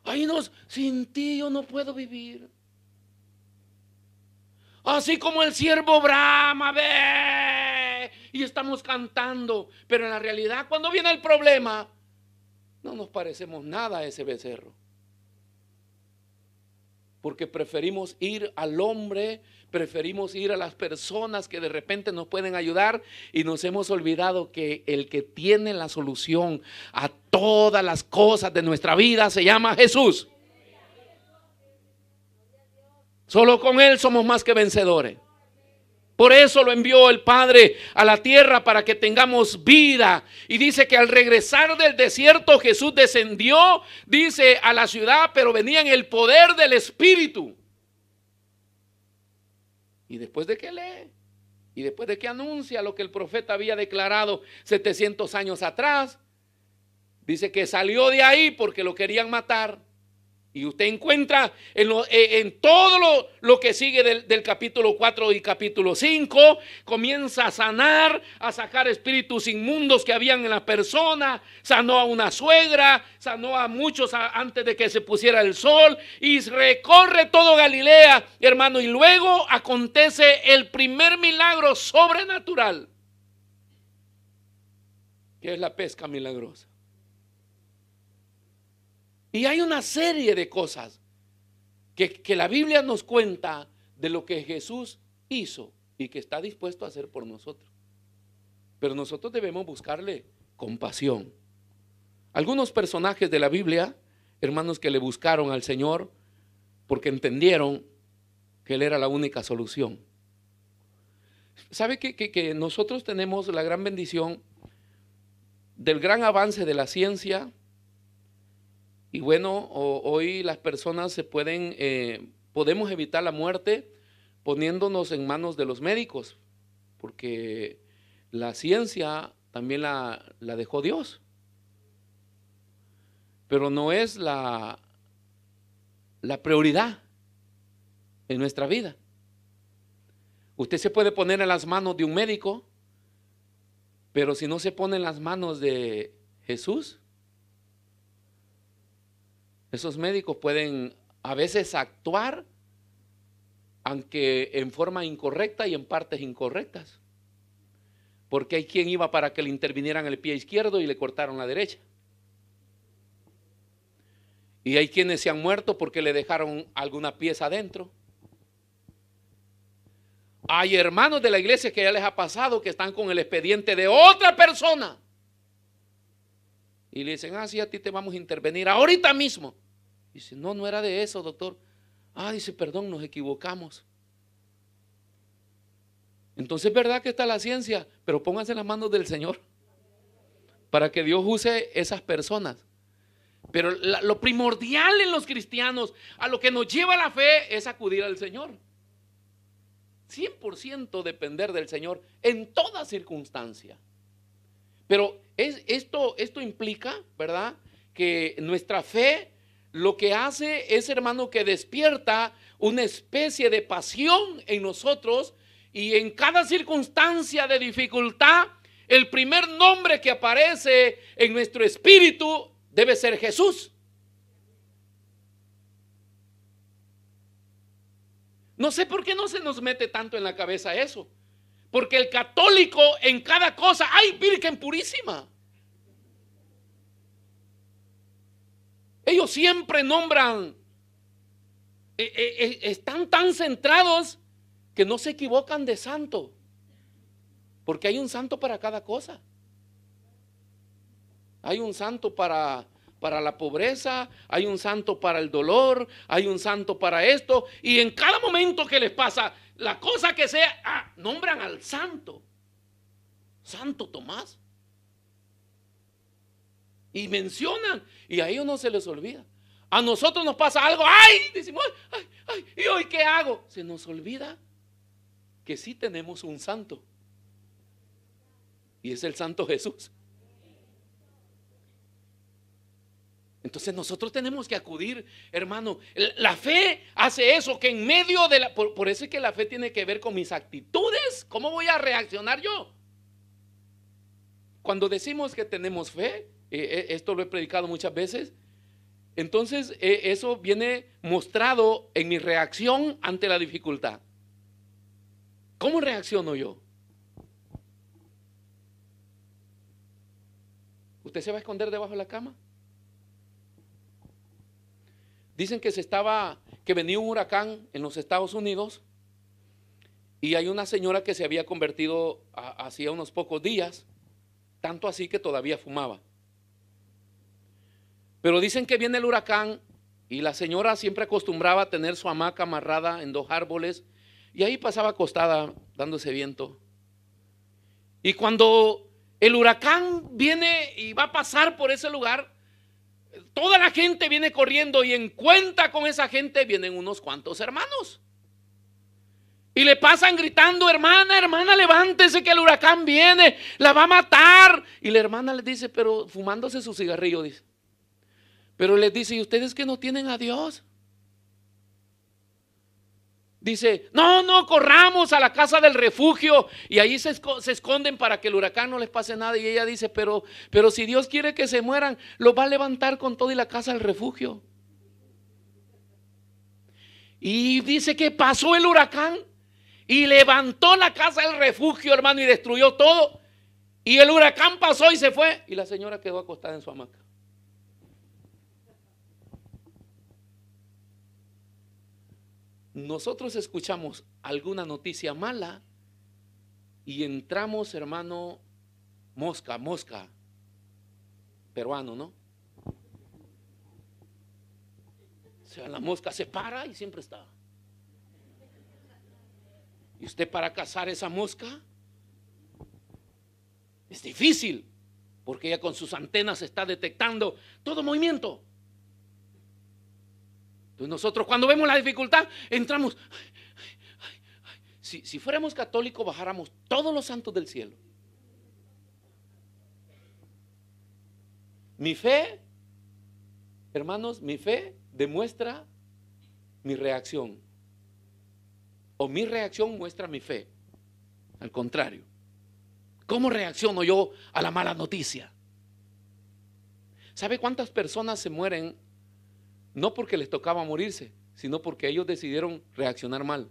Speaker 1: Ay, no, sin ti yo no puedo vivir. Así como el siervo brama, ve, y estamos cantando, pero en la realidad cuando viene el problema, no nos parecemos nada a ese becerro. Porque preferimos ir al hombre, preferimos ir a las personas que de repente nos pueden ayudar, y nos hemos olvidado que el que tiene la solución a todas las cosas de nuestra vida se llama Jesús. Solo con Él somos más que vencedores. Por eso lo envió el Padre a la tierra, para que tengamos vida. Y dice que al regresar del desierto Jesús descendió, dice, a la ciudad, pero venía en el poder del Espíritu. Y después de que lee, y después de que anuncia lo que el profeta había declarado 700 años atrás, dice que salió de ahí porque lo querían matar. Y usted encuentra en todo lo que sigue del capítulo 4 y capítulo 5, comienza a sanar, a sacar espíritus inmundos que habían en la persona. Sanó a una suegra, sanó a muchos antes de que se pusiera el sol, y recorre todo Galilea, hermano. Y luego acontece el primer milagro sobrenatural, que es la pesca milagrosa. Y hay una serie de cosas que la Biblia nos cuenta de lo que Jesús hizo y que está dispuesto a hacer por nosotros. Pero nosotros debemos buscarle compasión. Algunos personajes de la Biblia, hermanos, que le buscaron al Señor porque entendieron que Él era la única solución. ¿Sabe que nosotros tenemos la gran bendición del gran avance de la ciencia? Y bueno, hoy las personas podemos evitar la muerte poniéndonos en manos de los médicos, porque la ciencia también la dejó Dios. Pero no es la prioridad en nuestra vida. Usted se puede poner en las manos de un médico, pero si no se pone en las manos de Jesús, esos médicos pueden a veces actuar, aunque en forma incorrecta y en partes incorrectas. Porque hay quien iba para que le intervinieran el pie izquierdo y le cortaron la derecha. Y hay quienes se han muerto porque le dejaron alguna pieza adentro. Hay hermanos de la iglesia que ya les ha pasado que están con el expediente de otra persona. Y le dicen, sí, a ti te vamos a intervenir ahorita mismo. Dice, no era de eso, doctor. Dice, perdón, nos equivocamos. Entonces es verdad que está la ciencia, pero pónganse en las manos del Señor para que Dios use esas personas. Pero lo primordial en los cristianos, a lo que nos lleva la fe, es acudir al Señor. 100% depender del Señor en toda circunstancia. Pero esto implica, ¿verdad?, que nuestra fe lo que hace es, hermano, que despierta una especie de pasión en nosotros, y en cada circunstancia de dificultad, el primer nombre que aparece en nuestro espíritu debe ser Jesús. No sé por qué no se nos mete tanto en la cabeza eso. Porque el católico en cada cosa, ¡ay, Virgen purísima! Ellos siempre nombran, están tan centrados que no se equivocan de santo. Porque hay un santo para cada cosa. Hay un santo para la pobreza, hay un santo para el dolor, hay un santo para esto. Y en cada momento que les pasa, la cosa que sea, nombran al santo. Santo Tomás. Y mencionan, y a ellos no se les olvida. A nosotros nos pasa algo, ¡ay! Decimos, ¡ay! ¿Y hoy qué hago? Se nos olvida que sí tenemos un santo. Y es el Santo Jesús. Entonces nosotros tenemos que acudir, hermano. La fe hace eso, que en medio de por eso es que la fe tiene que ver con mis actitudes. ¿Cómo voy a reaccionar yo? Cuando decimos que tenemos fe, esto lo he predicado muchas veces, entonces eso viene mostrado en mi reacción ante la dificultad. ¿Cómo reacciono yo? ¿Usted se va a esconder debajo de la cama? Dicen que venía un huracán en los Estados Unidos, y hay una señora que se había convertido hacía unos pocos días, tanto así que todavía fumaba. Pero dicen que viene el huracán y la señora siempre acostumbraba a tener su hamaca amarrada en 2 árboles, y ahí pasaba acostada dándose viento. Y cuando el huracán viene y va a pasar por ese lugar, toda la gente viene corriendo, y en cuenta con esa gente vienen unos cuantos hermanos. Y le pasan gritando, hermana, hermana, levántese que el huracán viene, la va a matar. Y la hermana les dice, pero fumándose su cigarrillo, dice. Pero les dice, ¿y ustedes que no tienen a Dios? Dice, no, corramos a la casa del refugio, y ahí se esconden para que el huracán no les pase nada. Y ella dice, pero si Dios quiere que se mueran, los va a levantar con todo y la casa del refugio. Y dice que pasó el huracán y levantó la casa del refugio, hermano, y destruyó todo. Y el huracán pasó y se fue, y la señora quedó acostada en su hamaca. Nosotros escuchamos alguna noticia mala y entramos, hermano, mosca, peruano, ¿no? O sea, la mosca se para y siempre está. Y usted, para cazar esa mosca es difícil, porque ella con sus antenas está detectando todo movimiento. Entonces nosotros, cuando vemos la dificultad, entramos. Si fuéramos católicos, bajáramos todos los santos del cielo. Mi fe, hermanos, mi fe demuestra mi reacción, o mi reacción muestra mi fe. Al contrario, ¿cómo reacciono yo a la mala noticia? ¿Sabe cuántas personas se mueren? No porque les tocaba morirse, sino porque ellos decidieron reaccionar mal.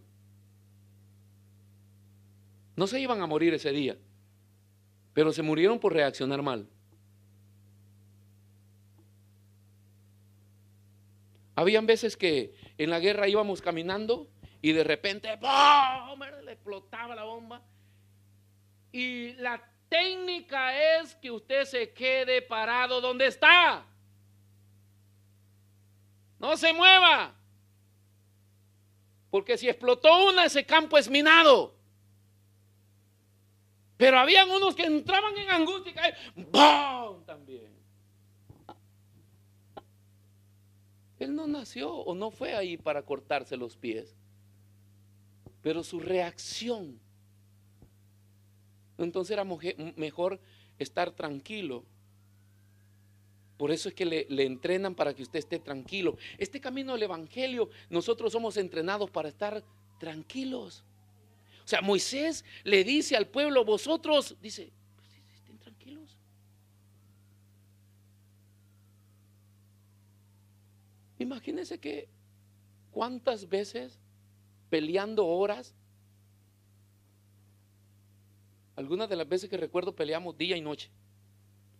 Speaker 1: No se iban a morir ese día, pero se murieron por reaccionar mal. Habían veces que en la guerra íbamos caminando y de repente ¡pum!, le explotaba la bomba. Y la técnica es que usted se quede parado donde está. No se mueva, porque si explotó una, ese campo es minado. Pero habían unos que entraban en angustia y caían, ¡bum!, también. Él no nació o no fue ahí para cortarse los pies, pero su reacción. Entonces era mejor estar tranquilo. Por eso es que le entrenan para que usted esté tranquilo. Este camino del evangelio, nosotros somos entrenados para estar tranquilos. O sea, Moisés le dice al pueblo, vosotros, dice, pues, estén tranquilos. Imagínense que cuántas veces peleando horas. Algunas de las veces que recuerdo peleamos día y noche.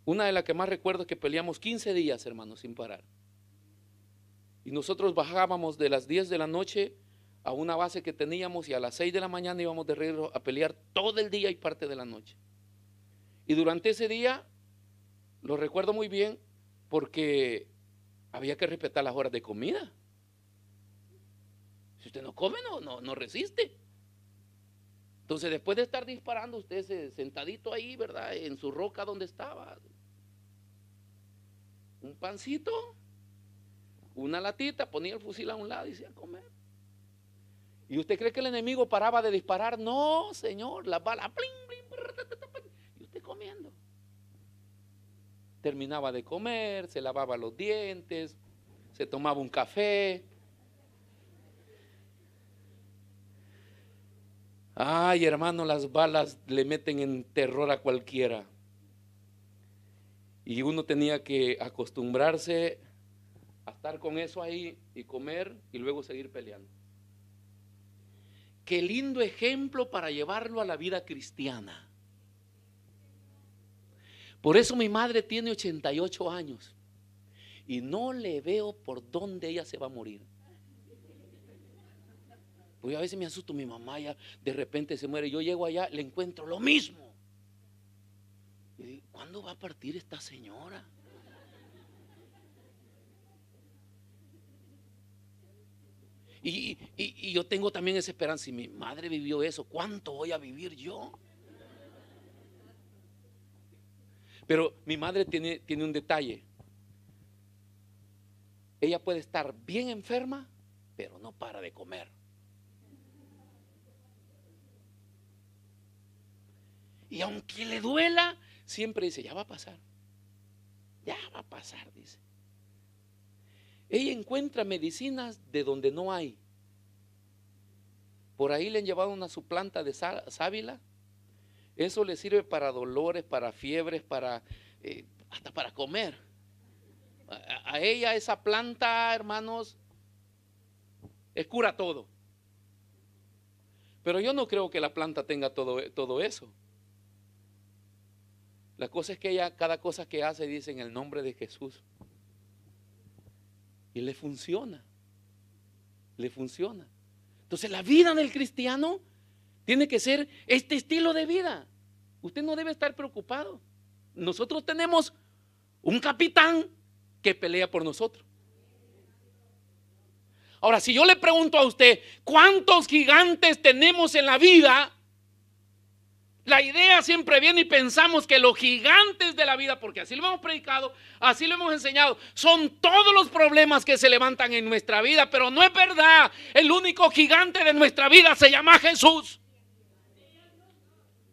Speaker 1: Una de las que más recuerdo es que peleamos 15 días, hermanos, sin parar. Y nosotros bajábamos de las 10 de la noche a una base que teníamos y a las 6 de la mañana íbamos de regreso a pelear todo el día y parte de la noche. Y durante ese día, lo recuerdo muy bien porque había que respetar las horas de comida. Si usted no come, no resiste. Entonces, después de estar disparando, usted sentadito ahí, ¿verdad? En su roca donde estaba. Un pancito, una latita, ponía el fusil a un lado y se iba a comer. ¿Y usted cree que el enemigo paraba de disparar? No, señor, las balas, y usted comiendo. Terminaba de comer, se lavaba los dientes, se tomaba un café. Ay, hermano, las balas le meten en terror a cualquiera. Y uno tenía que acostumbrarse a estar con eso ahí y comer y luego seguir peleando. Qué lindo ejemplo para llevarlo a la vida cristiana. Por eso mi madre tiene 88 años y no le veo por dónde ella se va a morir. Porque a veces me asusto, mi mamá ya de repente se muere, yo llego allá, le encuentro lo mismo. Y digo, ¿cuándo va a partir esta señora? Y yo tengo también esa esperanza, si mi madre vivió eso, ¿cuánto voy a vivir yo? Pero mi madre tiene un detalle. Ella puede estar bien enferma, pero no para de comer. Y aunque le duela, siempre dice, ya va a pasar. Ya va a pasar, dice. Ella encuentra medicinas de donde no hay. Por ahí le han llevado una su planta de sábila. Eso le sirve para dolores, para fiebres, hasta para comer. A ella esa planta, hermanos, cura todo. Pero yo no creo que la planta tenga todo eso. La cosa es que ella, cada cosa que hace, dice en el nombre de Jesús. Y le funciona. Le funciona. Entonces la vida del cristiano tiene que ser este estilo de vida. Usted no debe estar preocupado. Nosotros tenemos un capitán que pelea por nosotros. Ahora, si yo le pregunto a usted, ¿cuántos gigantes tenemos en la vida? La idea siempre viene y pensamos que los gigantes de la vida, porque así lo hemos predicado, así lo hemos enseñado, son todos los problemas que se levantan en nuestra vida, pero no es verdad. El único gigante de nuestra vida se llama Jesús.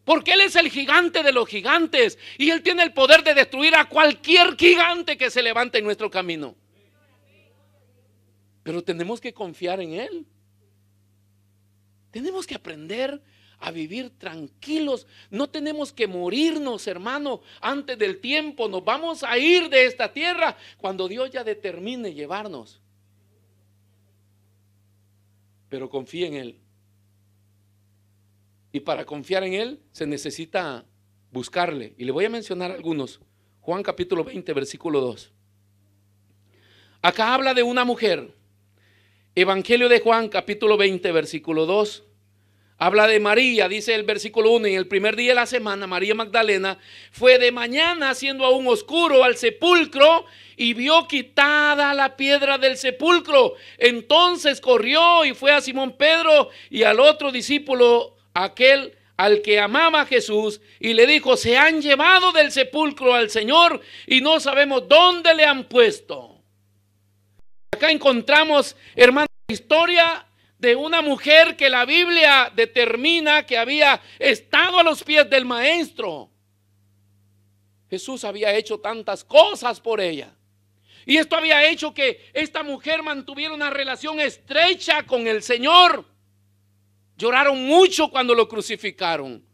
Speaker 1: Porque Él es el gigante de los gigantes y Él tiene el poder de destruir a cualquier gigante que se levante en nuestro camino. Pero tenemos que confiar en Él. Tenemos que aprender a vivir tranquilos. No tenemos que morirnos, hermano, antes del tiempo. Nos vamos a ir de esta tierra cuando Dios ya determine llevarnos. Pero confía en Él. Y para confiar en Él se necesita buscarle. Y le voy a mencionar algunos. Juan capítulo 20, versículo 2. Acá habla de una mujer. Evangelio de Juan capítulo 20, versículo 2. Habla de María, dice el versículo 1, en el primer día de la semana, María Magdalena fue de mañana, siendo aún oscuro, al sepulcro y vio quitada la piedra del sepulcro. Entonces corrió y fue a Simón Pedro y al otro discípulo, aquel al que amaba a Jesús, y le dijo, se han llevado del sepulcro al Señor y no sabemos dónde le han puesto. Acá encontramos, hermanos, la historia de una mujer que la Biblia determina que había estado a los pies del maestro. Jesús había hecho tantas cosas por ella. Y esto había hecho que esta mujer mantuviera una relación estrecha con el Señor. Lloraron mucho cuando lo crucificaron.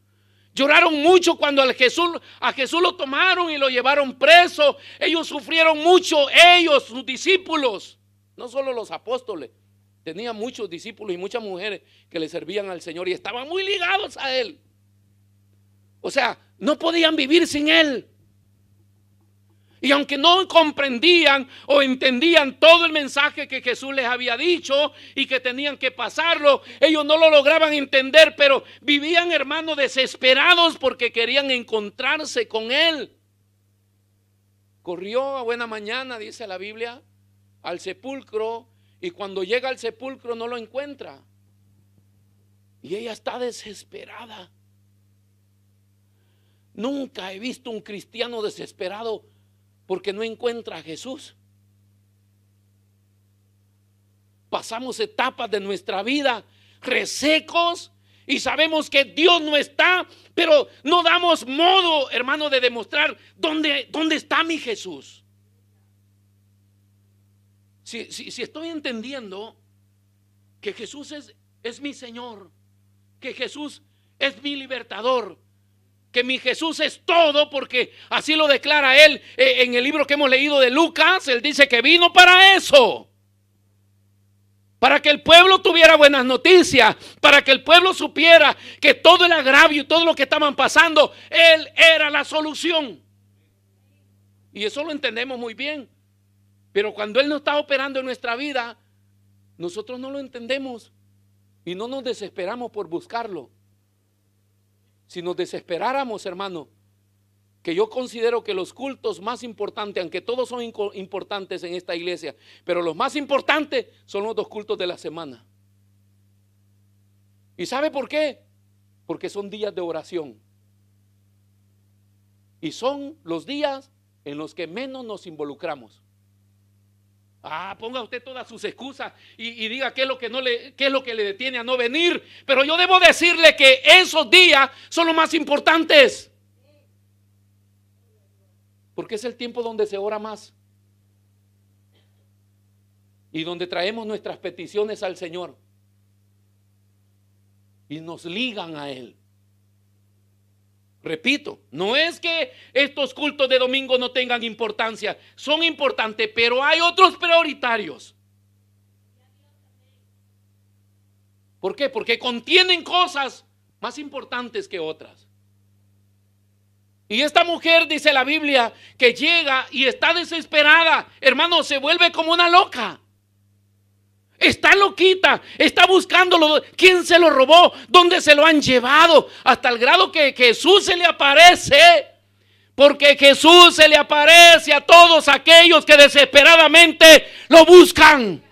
Speaker 1: Lloraron mucho cuando a Jesús lo tomaron y lo llevaron preso. Ellos sufrieron mucho, ellos, sus discípulos. No solo los apóstoles. Tenía muchos discípulos y muchas mujeres que le servían al Señor y estaban muy ligados a Él. O sea, no podían vivir sin Él. Y aunque no comprendían o entendían todo el mensaje que Jesús les había dicho y que tenían que pasarlo, ellos no lo lograban entender, pero vivían, hermanos, desesperados porque querían encontrarse con Él. Corrió a buena mañana, dice la Biblia, al sepulcro, y cuando llega al sepulcro no lo encuentra. Y ella está desesperada. Nunca he visto un cristiano desesperado porque no encuentra a Jesús. Pasamos etapas de nuestra vida resecos y sabemos que Dios no está, pero no damos modo, hermano, de demostrar dónde está mi Jesús. Si estoy entendiendo que Jesús es mi Señor, que Jesús es mi libertador, que mi Jesús es todo, porque así lo declara Él en el libro que hemos leído de Lucas. Él dice que vino para eso, para que el pueblo tuviera buenas noticias, para que el pueblo supiera que todo el agravio y todo lo que estaban pasando, Él era la solución. Y eso lo entendemos muy bien. Pero cuando Él no está operando en nuestra vida, nosotros no lo entendemos y no nos desesperamos por buscarlo. Si nos desesperáramos, hermano, que yo considero que los cultos más importantes, aunque todos son importantes en esta iglesia, pero los más importantes son los 2 cultos de la semana. ¿Y sabe por qué? Porque son días de oración. Y son los días en los que menos nos involucramos. Ponga usted todas sus excusas y diga qué es lo que le detiene a no venir. Pero yo debo decirle que esos días son los más importantes. Porque es el tiempo donde se ora más. Y donde traemos nuestras peticiones al Señor. Y nos ligan a Él. Repito, no es que estos cultos de domingo no tengan importancia, son importantes, pero hay otros prioritarios. ¿Por qué? Porque contienen cosas más importantes que otras. Y esta mujer, dice la Biblia, que llega y está desesperada, hermano, se vuelve como una loca. Está loquita, está buscándolo. ¿Quién se lo robó? ¿Dónde se lo han llevado? Hasta el grado que Jesús se le aparece. Porque Jesús se le aparece a todos aquellos que desesperadamente lo buscan.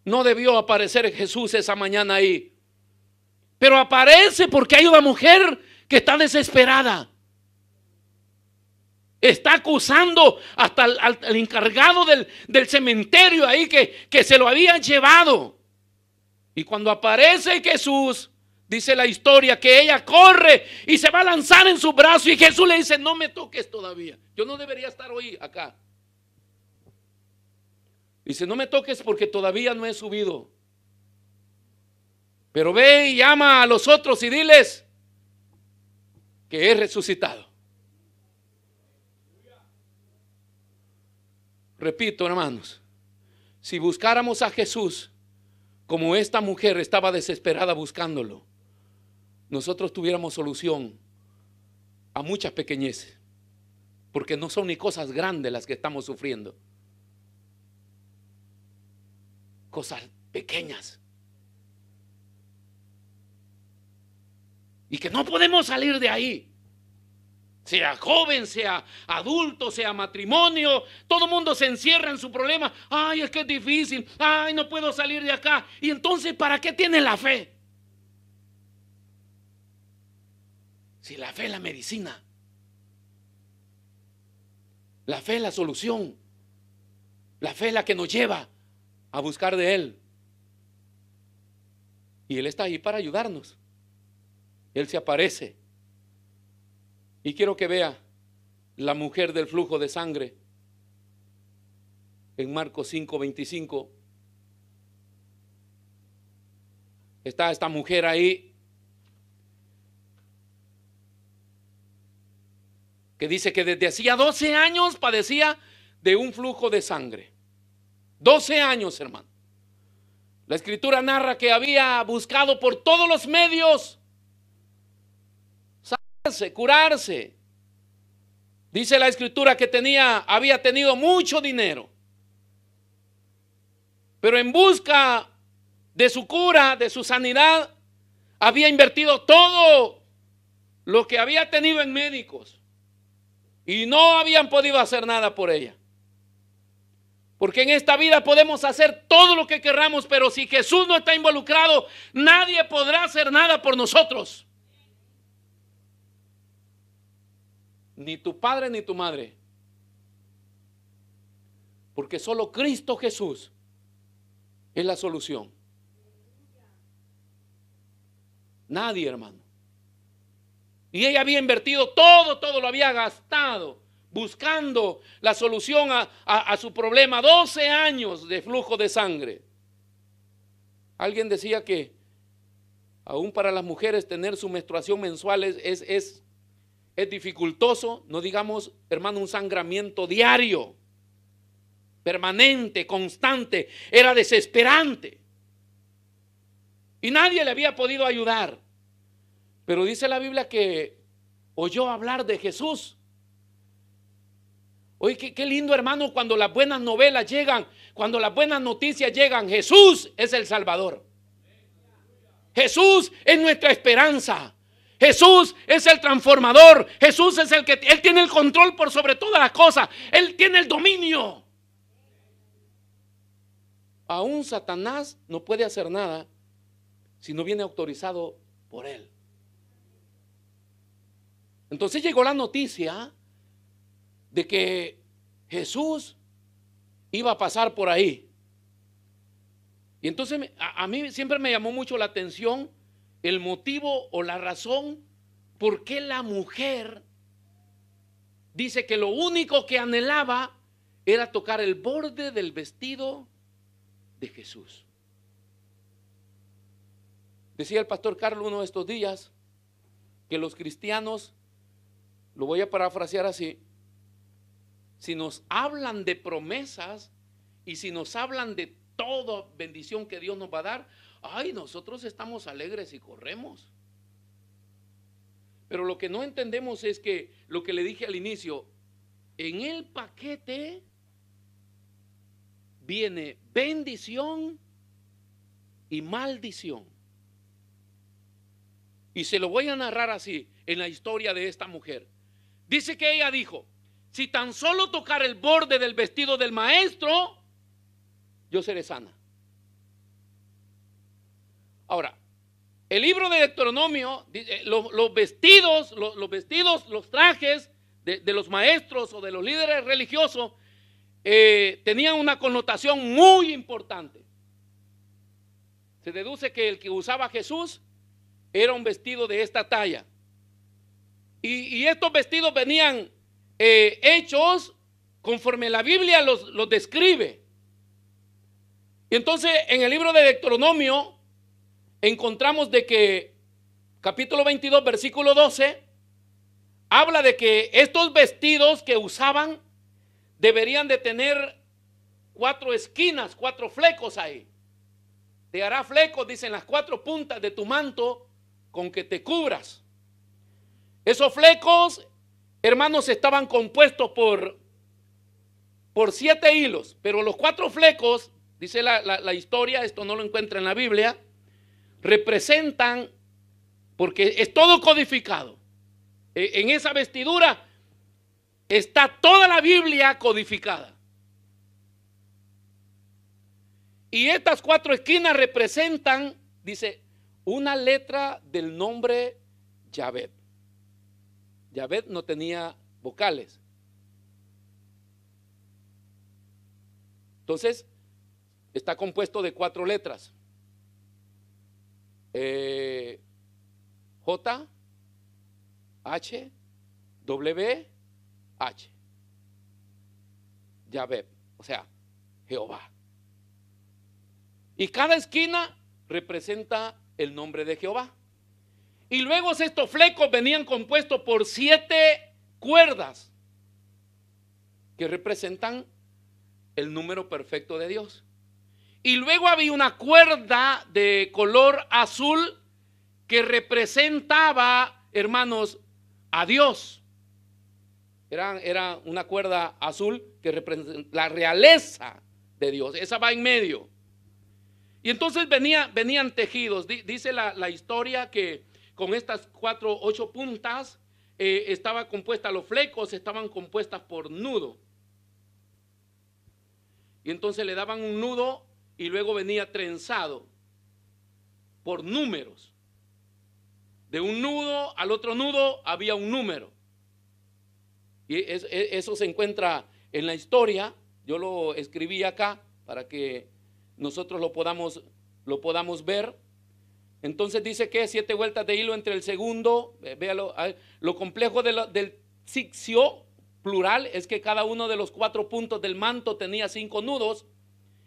Speaker 1: No debió aparecer Jesús esa mañana ahí, pero aparece porque hay una mujer que está desesperada. Está acusando hasta al encargado del cementerio ahí que se lo habían llevado. Y cuando aparece Jesús, dice la historia que ella corre y se va a lanzar en su brazo, y Jesús le dice: no me toques todavía, yo no debería estar hoy acá. Dice: no me toques porque todavía no he subido, pero ve y llama a los otros y diles que he resucitado. Repito, hermanos, si buscáramos a Jesús como esta mujer estaba desesperada buscándolo, nosotros tuviéramos solución a muchas pequeñeces, porque no son ni cosas grandes las que estamos sufriendo, cosas pequeñas, y que no podemos salir de ahí. Sea joven, sea adulto, sea matrimonio, todo el mundo se encierra en su problema. Ay, es que es difícil. Ay, no puedo salir de acá. Y entonces, ¿para qué tiene la fe? Si la fe es la medicina, la fe es la solución. La fe es la que nos lleva a buscar de Él. Y Él está ahí para ayudarnos. Él se aparece. Y quiero que vea la mujer del flujo de sangre en Marcos 5:25. Está esta mujer ahí que dice que desde hacía 12 años padecía de un flujo de sangre. 12 años, hermano. La escritura narra que había buscado por todos los medios sanarse, curarse. Dice la escritura que había tenido mucho dinero, pero en busca de su cura, de su sanidad, había invertido todo lo que había tenido en médicos y no habían podido hacer nada por ella. Porque en esta vida podemos hacer todo lo que queramos, pero si Jesús no está involucrado, nadie podrá hacer nada por nosotros. Ni tu padre ni tu madre. Porque solo Cristo Jesús es la solución. Nadie, hermano. Y ella había invertido todo lo había gastado buscando la solución a su problema. 12 años de flujo de sangre. Alguien decía que aún para las mujeres tener su menstruación mensual es dificultoso, no digamos, hermano, un sangramiento diario, permanente, constante, era desesperante. Y nadie le había podido ayudar. Pero dice la Biblia que oyó hablar de Jesús. Oye, qué lindo, hermano, cuando las buenas novelas llegan, cuando las buenas noticias llegan. Jesús es el Salvador. Jesús es nuestra esperanza. Jesús es el transformador. Jesús es Él tiene el control por sobre todas las cosas. Él tiene el dominio. Aún Satanás no puede hacer nada si no viene autorizado por Él. Entonces llegó la noticia de que Jesús iba a pasar por ahí. Y entonces a mí siempre me llamó mucho la atención el motivo o la razón por qué la mujer dice que lo único que anhelaba era tocar el borde del vestido de Jesús. Decía el pastor Carlos uno de estos días que los cristianos, lo voy a parafrasear así, si nos hablan de promesas y si nos hablan de toda bendición que Dios nos va a dar, ay, nosotros estamos alegres y corremos. Pero lo que no entendemos es que lo que le dije al inicio, en el paquete viene bendición y maldición. Y se lo voy a narrar así en la historia de esta mujer. Dice que ella dijo: si tan solo tocar el borde del vestido del maestro, yo seré sana. Ahora, el libro de Deuteronomio, los vestidos, los trajes de los maestros o de los líderes religiosos tenían una connotación muy importante. Se deduce que el que usaba Jesús era un vestido de esta talla. Y estos vestidos venían hechos conforme la Biblia los describe. Y entonces en el libro de Deuteronomio encontramos de que capítulo 22 versículo 12 habla de que estos vestidos que usaban deberían de tener 4 esquinas, 4 flecos ahí. Te hará flecos, dicen, las 4 puntas de tu manto con que te cubras. Esos flecos, hermanos, estaban compuestos por 7 hilos, pero los 4 flecos, dice la historia, esto no lo encuentra en la Biblia, representan, porque es todo codificado. En esa vestidura está toda la Biblia codificada. Y estas 4 esquinas representan, dice, una letra del nombre Yahvé. Yahvé no tenía vocales. Entonces, está compuesto de 4 letras. J, H, W, H. Yahvé, o sea, Jehová. Y cada esquina representa el nombre de Jehová. Y luego estos flecos venían compuestos por 7 cuerdas que representan el número perfecto de Dios. Y luego había una cuerda de color azul que representaba, hermanos, a Dios. Era una cuerda azul que representa la realeza de Dios. Esa va en medio. Y entonces venían tejidos. Dice la historia que con estas 8 puntas estaba compuesta, los flecos estaban compuestas por nudo. Y entonces le daban un nudo y luego venía trenzado por números. De un nudo al otro nudo había un número. Y eso se encuentra en la historia. Yo lo escribí acá para que nosotros lo podamos ver. Entonces dice que 7 vueltas de hilo entre el segundo. Véalo, lo complejo del zixio plural es que cada uno de los 4 puntos del manto tenía 5 nudos,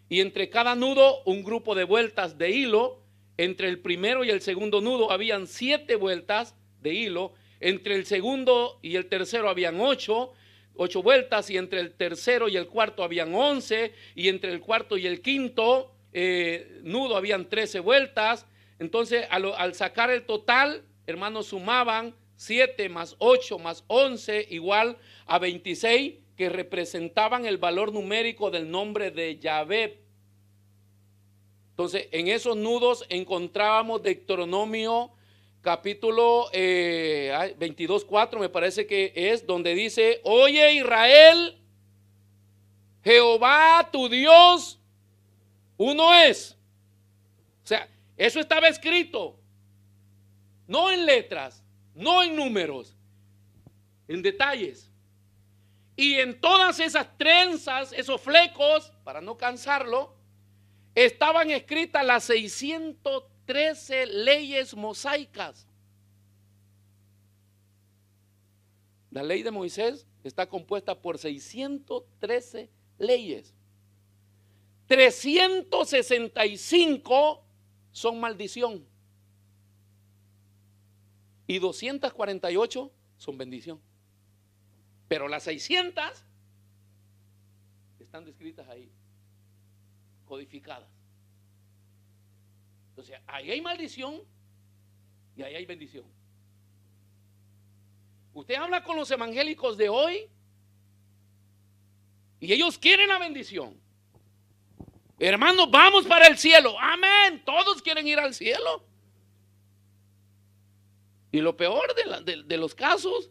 Speaker 1: y entre cada nudo un grupo de vueltas de hilo. Entre el primero y el segundo nudo habían 7 vueltas de hilo. Entre el segundo y el tercero habían 8 vueltas, y entre el tercero y el cuarto habían 11, y entre el cuarto y el quinto nudo habían 13 vueltas. Entonces al sacar el total, hermanos, sumaban 7 más 8 más 11 igual a 26, que representaban el valor numérico del nombre de Yahvé. Entonces, en esos nudos encontrábamos Deuteronomio capítulo 22:4, me parece que es, donde dice: oye Israel, Jehová tu Dios uno es. O sea, eso estaba escrito, no en letras, no en números, en detalles. Y en todas esas trenzas, esos flecos, para no cansarlo, estaban escritas las 613 leyes mosaicas. La ley de Moisés está compuesta por 613 leyes. 365 son maldición y 248 son bendición. Pero las 600 están descritas ahí, codificadas. Entonces, ahí hay maldición y ahí hay bendición. Usted habla con los evangélicos de hoy y ellos quieren la bendición. Hermanos, vamos para el cielo. Amén. Todos quieren ir al cielo. Y lo peor de los casos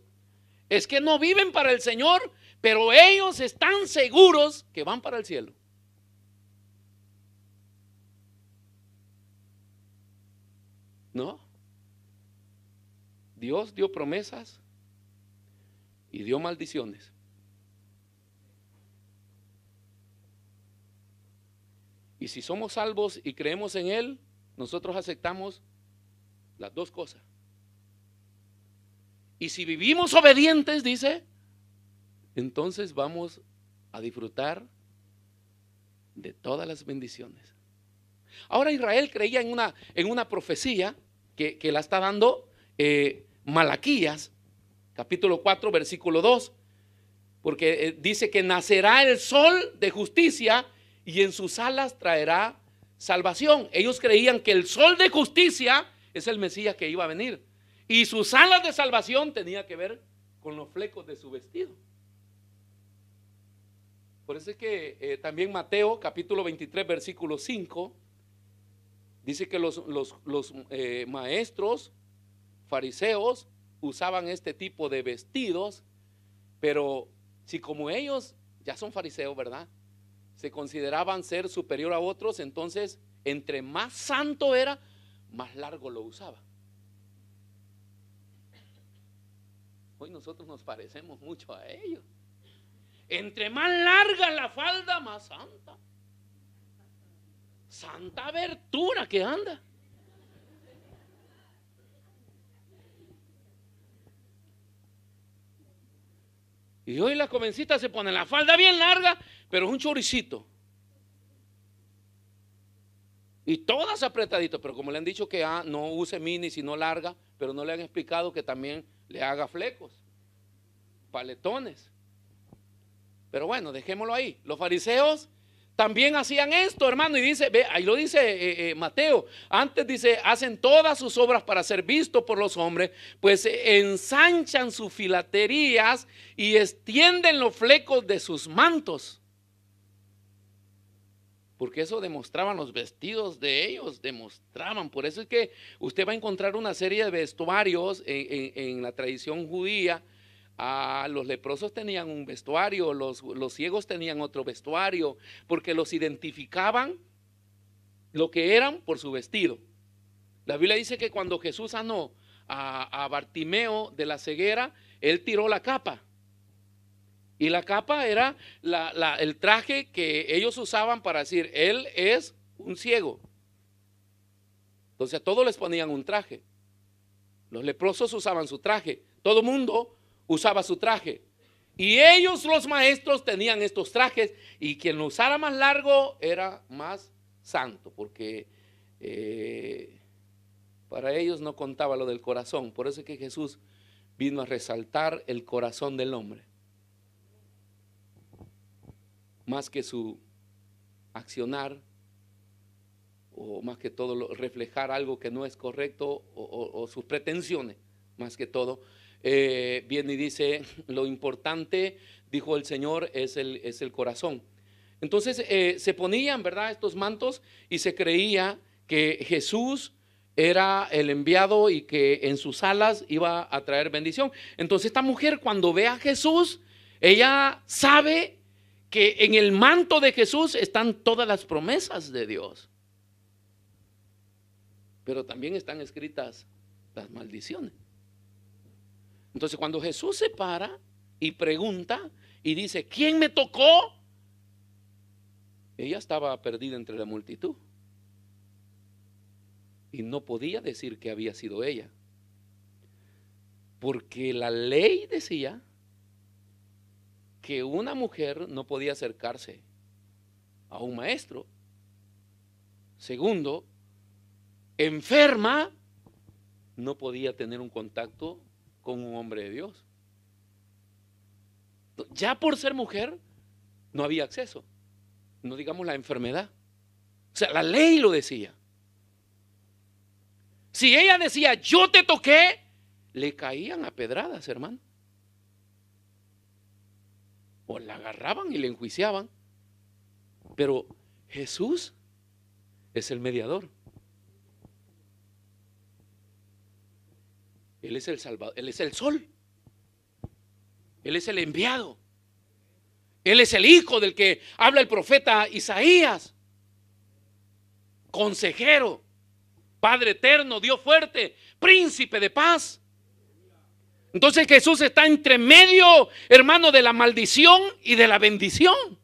Speaker 1: es que no viven para el Señor, pero ellos están seguros que van para el cielo. No. Dios dio promesas y dio maldiciones. Y si somos salvos y creemos en Él, nosotros aceptamos las dos cosas. Y si vivimos obedientes, dice, entonces vamos a disfrutar de todas las bendiciones. Ahora Israel creía en una profecía que la está dando Malaquías, capítulo 4, versículo 2, porque dice que nacerá el sol de justicia y en sus alas traerá salvación. Ellos creían que el sol de justicia es el Mesías que iba a venir, y sus alas de salvación tenía que ver con los flecos de su vestido. Por eso es que también Mateo capítulo 23 versículo 5 dice que los maestros fariseos usaban este tipo de vestidos, pero si como ellos ya son fariseos, ¿verdad?, se consideraban ser superior a otros, entonces entre más santo era, más largo lo usaba. Hoy nosotros nos parecemos mucho a ellos. Entre más larga la falda, más santa. santa abertura que anda. Y hoy la jovencita se pone la falda bien larga, pero es un choricito. Y todas apretaditas, pero como le han dicho que no use mini sino larga, pero no le han explicado que también le haga flecos, paletones. Pero bueno, dejémoslo ahí. Los fariseos también hacían esto, hermano, y dice, ve, ahí lo dice Mateo, antes dice, hacen todas sus obras para ser vistos por los hombres, pues ensanchan sus filaterías y extienden los flecos de sus mantos. Porque eso demostraban los vestidos de ellos, demostraban. Por eso es que usted va a encontrar una serie de vestuarios en la tradición judía. Los leprosos tenían un vestuario, los ciegos tenían otro vestuario, porque los identificaban lo que eran por su vestido. La Biblia dice que cuando Jesús sanó a Bartimeo de la ceguera, él tiró la capa. Y la capa era el traje que ellos usaban para decir, él es un ciego. Entonces a todos les ponían un traje. Los leprosos usaban su traje. Todo el mundo usaba su traje. Y ellos, los maestros, tenían estos trajes. Y quien lo usara más largo era más santo. Porque para ellos no contaba lo del corazón. Por eso es que Jesús vino a resaltar el corazón del hombre, más que su accionar, o más que todo reflejar algo que no es correcto, o sus pretensiones, más que todo. Viene y dice, lo importante, dijo el Señor, es el corazón. Entonces se ponían, ¿verdad?, estos mantos, y se creía que Jesús era el enviado y que en sus alas iba a traer bendición. Entonces esta mujer, cuando ve a Jesús, ella sabe que en el manto de Jesús están todas las promesas de Dios, pero también están escritas las maldiciones. Entonces cuando Jesús se para y pregunta y dice, ¿quién me tocó?, ella estaba perdida entre la multitud y no podía decir que había sido ella, porque la ley decía que una mujer no podía acercarse a un maestro. Segundo, enferma, no podía tener un contacto con un hombre de Dios. Ya por ser mujer no había acceso, no digamos la enfermedad. O sea, la ley lo decía. Si ella decía, yo te toqué, le caían a pedradas, hermano. O la agarraban y le enjuiciaban. Pero Jesús es el mediador. Él es el Salvador, Él es el sol, Él es el enviado, Él es el hijo del que habla el profeta Isaías. Consejero, Padre eterno, Dios fuerte, príncipe de paz. Entonces Jesús está entre medio, hermano, de la maldición y de la bendición.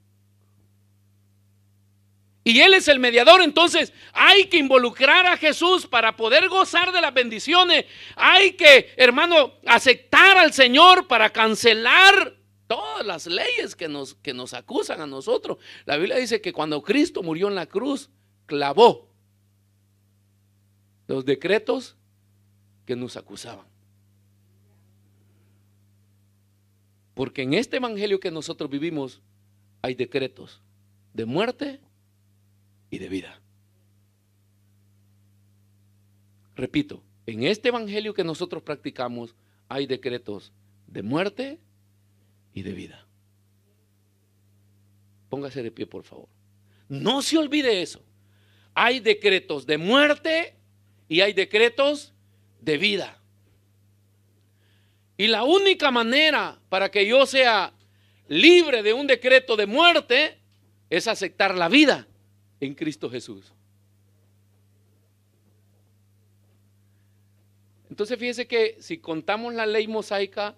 Speaker 1: Y Él es el mediador. Entonces hay que involucrar a Jesús para poder gozar de las bendiciones. Hay que, hermano, aceptar al Señor para cancelar todas las leyes que nos acusan a nosotros. La Biblia dice que cuando Cristo murió en la cruz, clavó los decretos que nos acusaban. Porque en este evangelio que nosotros vivimos hay decretos de muerte y de vida. Repito, en este evangelio que nosotros practicamos hay decretos de muerte y de vida. Póngase de pie, por favor. No se olvide eso. Hay decretos de muerte y hay decretos de vida. Y la única manera para que yo sea libre de un decreto de muerte es aceptar la vida en Cristo Jesús. Entonces fíjese que si contamos la ley mosaica,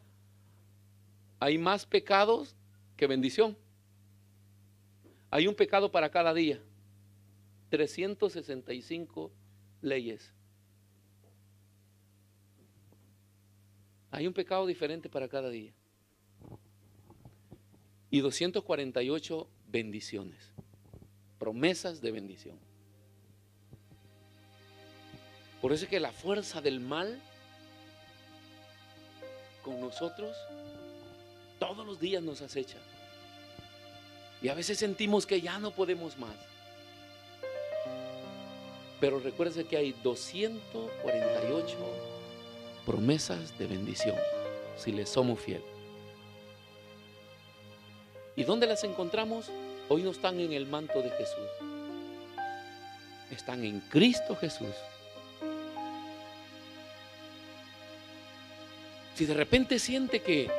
Speaker 1: hay más pecados que bendición. Hay un pecado para cada día. 365 leyes. Hay un pecado diferente para cada día. Y 248 bendiciones, promesas de bendición. Por eso es que la fuerza del mal con nosotros todos los días nos acecha. Y a veces sentimos que ya no podemos más. Pero recuerde que hay 248 promesas de bendición si le somos fieles. ¿Y dónde las encontramos? Hoy no están en el manto de Jesús. Están en Cristo Jesús. Si de repente siente que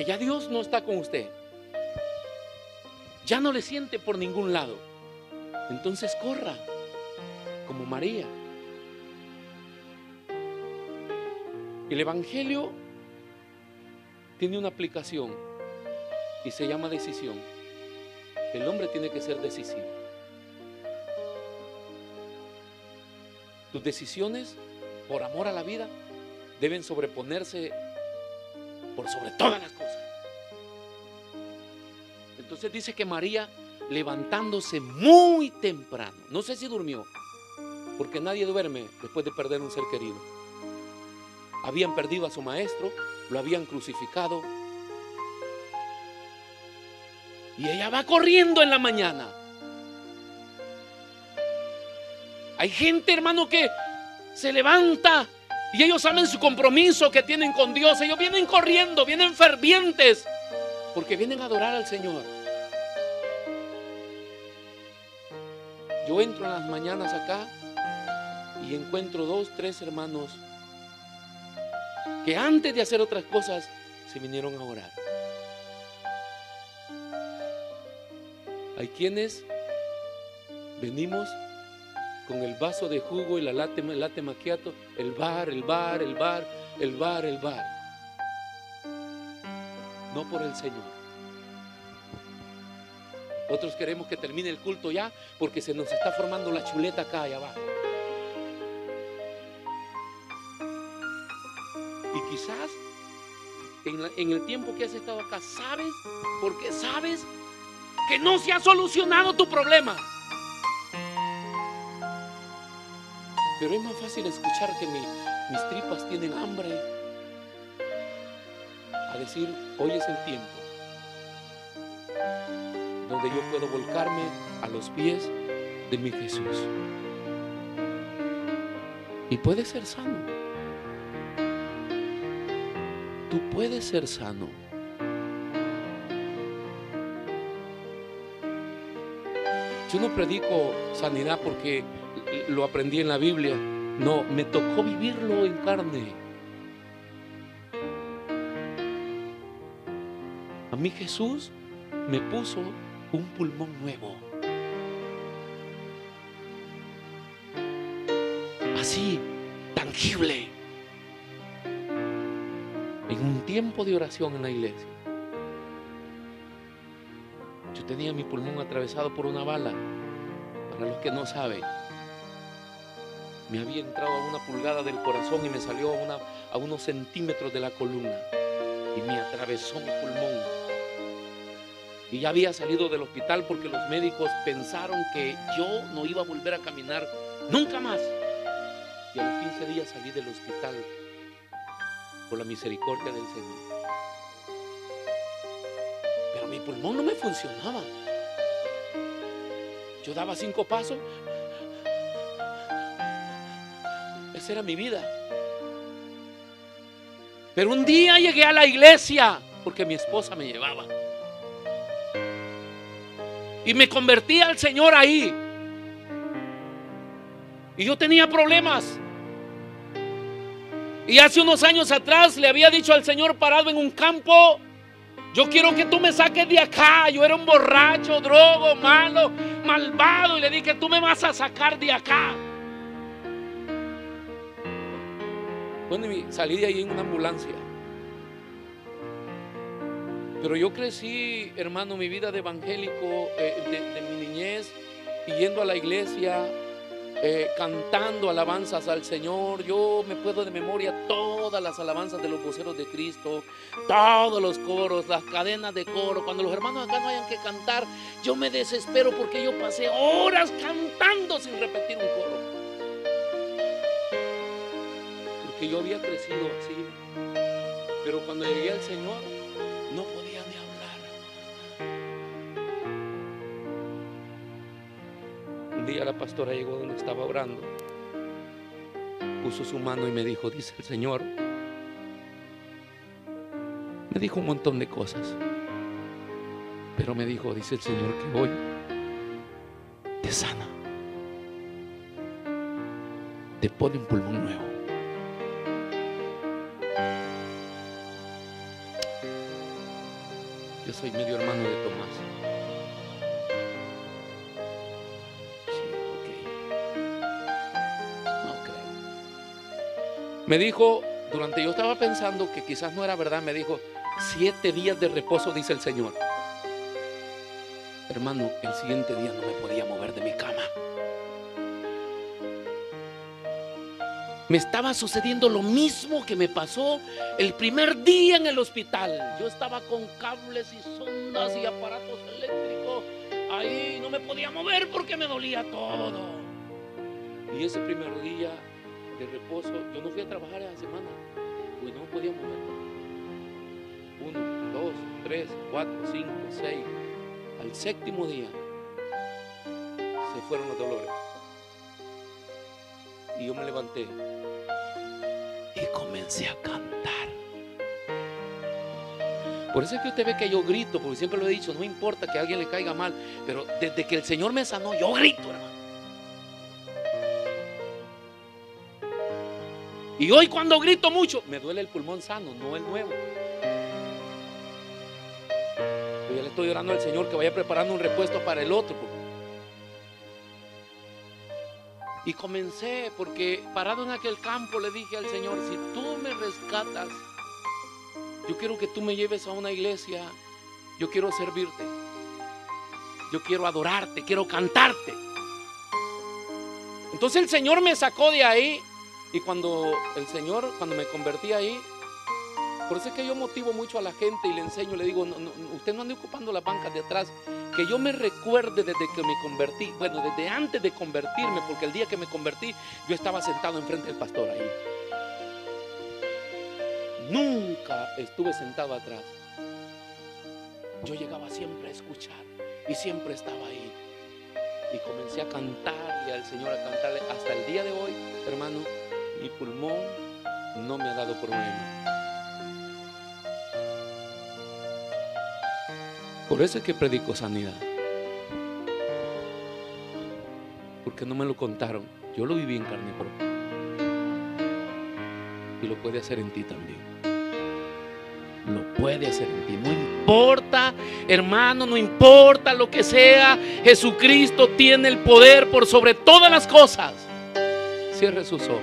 Speaker 1: ya Dios no está con usted, ya no le siente por ningún lado, entonces corra como María. El Evangelio tiene una aplicación y se llama decisión. El hombre tiene que ser decisivo. Tus decisiones, por amor a la vida, deben sobreponerse por sobre todas las cosas. Entonces dice que María, levantándose muy temprano, no sé si durmió, porque nadie duerme después de perder un ser querido. Habían perdido a su maestro, lo habían crucificado, y ella va corriendo en la mañana. Hay gente, hermano, que se levanta y ellos saben su compromiso que tienen con Dios. Ellos vienen corriendo, vienen fervientes, porque vienen a adorar al Señor. Yo entro en las mañanas acá y encuentro 2, 3 hermanos que antes de hacer otras cosas se vinieron a orar. Hay quienes venimos con el vaso de jugo y la latte macchiato, el bar. No por el Señor. Otros queremos que termine el culto ya porque se nos está formando la chuleta acá y abajo. Y quizás en el tiempo que has estado acá, ¿sabes? Porque sabes que no se ha solucionado tu problema. Pero es más fácil escuchar que mis tripas tienen hambre a decir, hoy es el tiempo donde yo puedo volcarme a los pies de mi Jesús. Y puedes ser sano. Tú puedes ser sano. Yo no predico sanidad porque lo aprendí en la Biblia. No, me tocó vivirlo en carne. A mí Jesús me puso un pulmón nuevo. Así, tangible. En un tiempo de oración en la iglesia. Yo tenía mi pulmón atravesado por una bala. Para los que no saben, me había entrado a 1 pulgada del corazón y me salió a unos centímetros de la columna y me atravesó mi pulmón. Y ya había salido del hospital porque los médicos pensaron que yo no iba a volver a caminar nunca más. Y a los 15 días salí del hospital por la misericordia del Señor. Pero mi pulmón no me funcionaba. Yo daba 5 pasos. Esa era mi vida. Pero un día llegué a la iglesia porque mi esposa me llevaba. Y me convertí al Señor ahí. Y yo tenía problemas. Y hace unos años atrás le había dicho al Señor parado en un campo: yo quiero que tú me saques de acá. Yo era un borracho, drogo, malo, malvado. Y le dije: tú me vas a sacar de acá. Bueno, y salí de ahí en una ambulancia. Pero yo crecí, hermano, mi vida de evangélico, de mi niñez, yendo a la iglesia, cantando alabanzas al Señor. Yo me puedo de memoria todas las alabanzas de los voceros de Cristo, todos los coros, las cadenas de coro. Cuando los hermanos acá no hayan que cantar, yo me desespero porque yo pasé horas cantando sin repetir un coro, porque yo había crecido así. Pero cuando llegué al Señor no podía ni hablar. Un día la pastora llegó donde estaba orando, puso su mano y me dijo, dice el Señor, me dijo un montón de cosas, pero me dijo, dice el Señor, que hoy te sana, te pone un pulmón nuevo. Yo soy medio hermano de Tomás. Me dijo, yo estaba pensando que quizás no era verdad, me dijo, 7 días de reposo, dice el Señor. Hermano, el siguiente día no me podía mover de mi cama. Me estaba sucediendo lo mismo que me pasó el primer día en el hospital. Yo estaba con cables y sondas y aparatos eléctricos. Ahí no me podía mover porque me dolía todo. Y ese primer día de reposo, yo no fui a trabajar esa semana, pues no me podía mover. 1, 2, 3, 4, 5, 6. Al 7º día se fueron los dolores. Y yo me levanté y comencé a cantar. Por eso es que usted ve que yo grito, porque siempre lo he dicho, no importa que a alguien le caiga mal, pero desde que el Señor me sanó, yo grito, hermano. Y hoy cuando grito mucho, me duele el pulmón sano, no el nuevo. Yo ya le estoy orando al Señor que vaya preparando un repuesto para el otro. Y comencé, porque parado en aquel campo le dije al Señor, si tú me rescatas, yo quiero que tú me lleves a una iglesia, yo quiero servirte, yo quiero adorarte, quiero cantarte. Entonces el Señor me sacó de ahí. Y cuando me convertí ahí, por eso es que yo motivo mucho a la gente y le enseño, le digo, no, usted no ande ocupando las bancas de atrás, que yo me recuerde desde que me convertí, bueno, desde antes de convertirme, porque el día que me convertí, yo estaba sentado enfrente del pastor ahí. Nunca estuve sentado atrás. Yo llegaba siempre a escuchar y siempre estaba ahí. Y comencé a cantarle al Señor, a cantarle hasta el día de hoy, hermano. Mi pulmón no me ha dado problema. Por eso es que predico sanidad. Porque no me lo contaron. Yo lo viví en carne propia. Y lo puede hacer en ti también. Lo puede hacer en ti. No importa, hermano, no importa lo que sea. Jesucristo tiene el poder por sobre todas las cosas. Cierre sus ojos.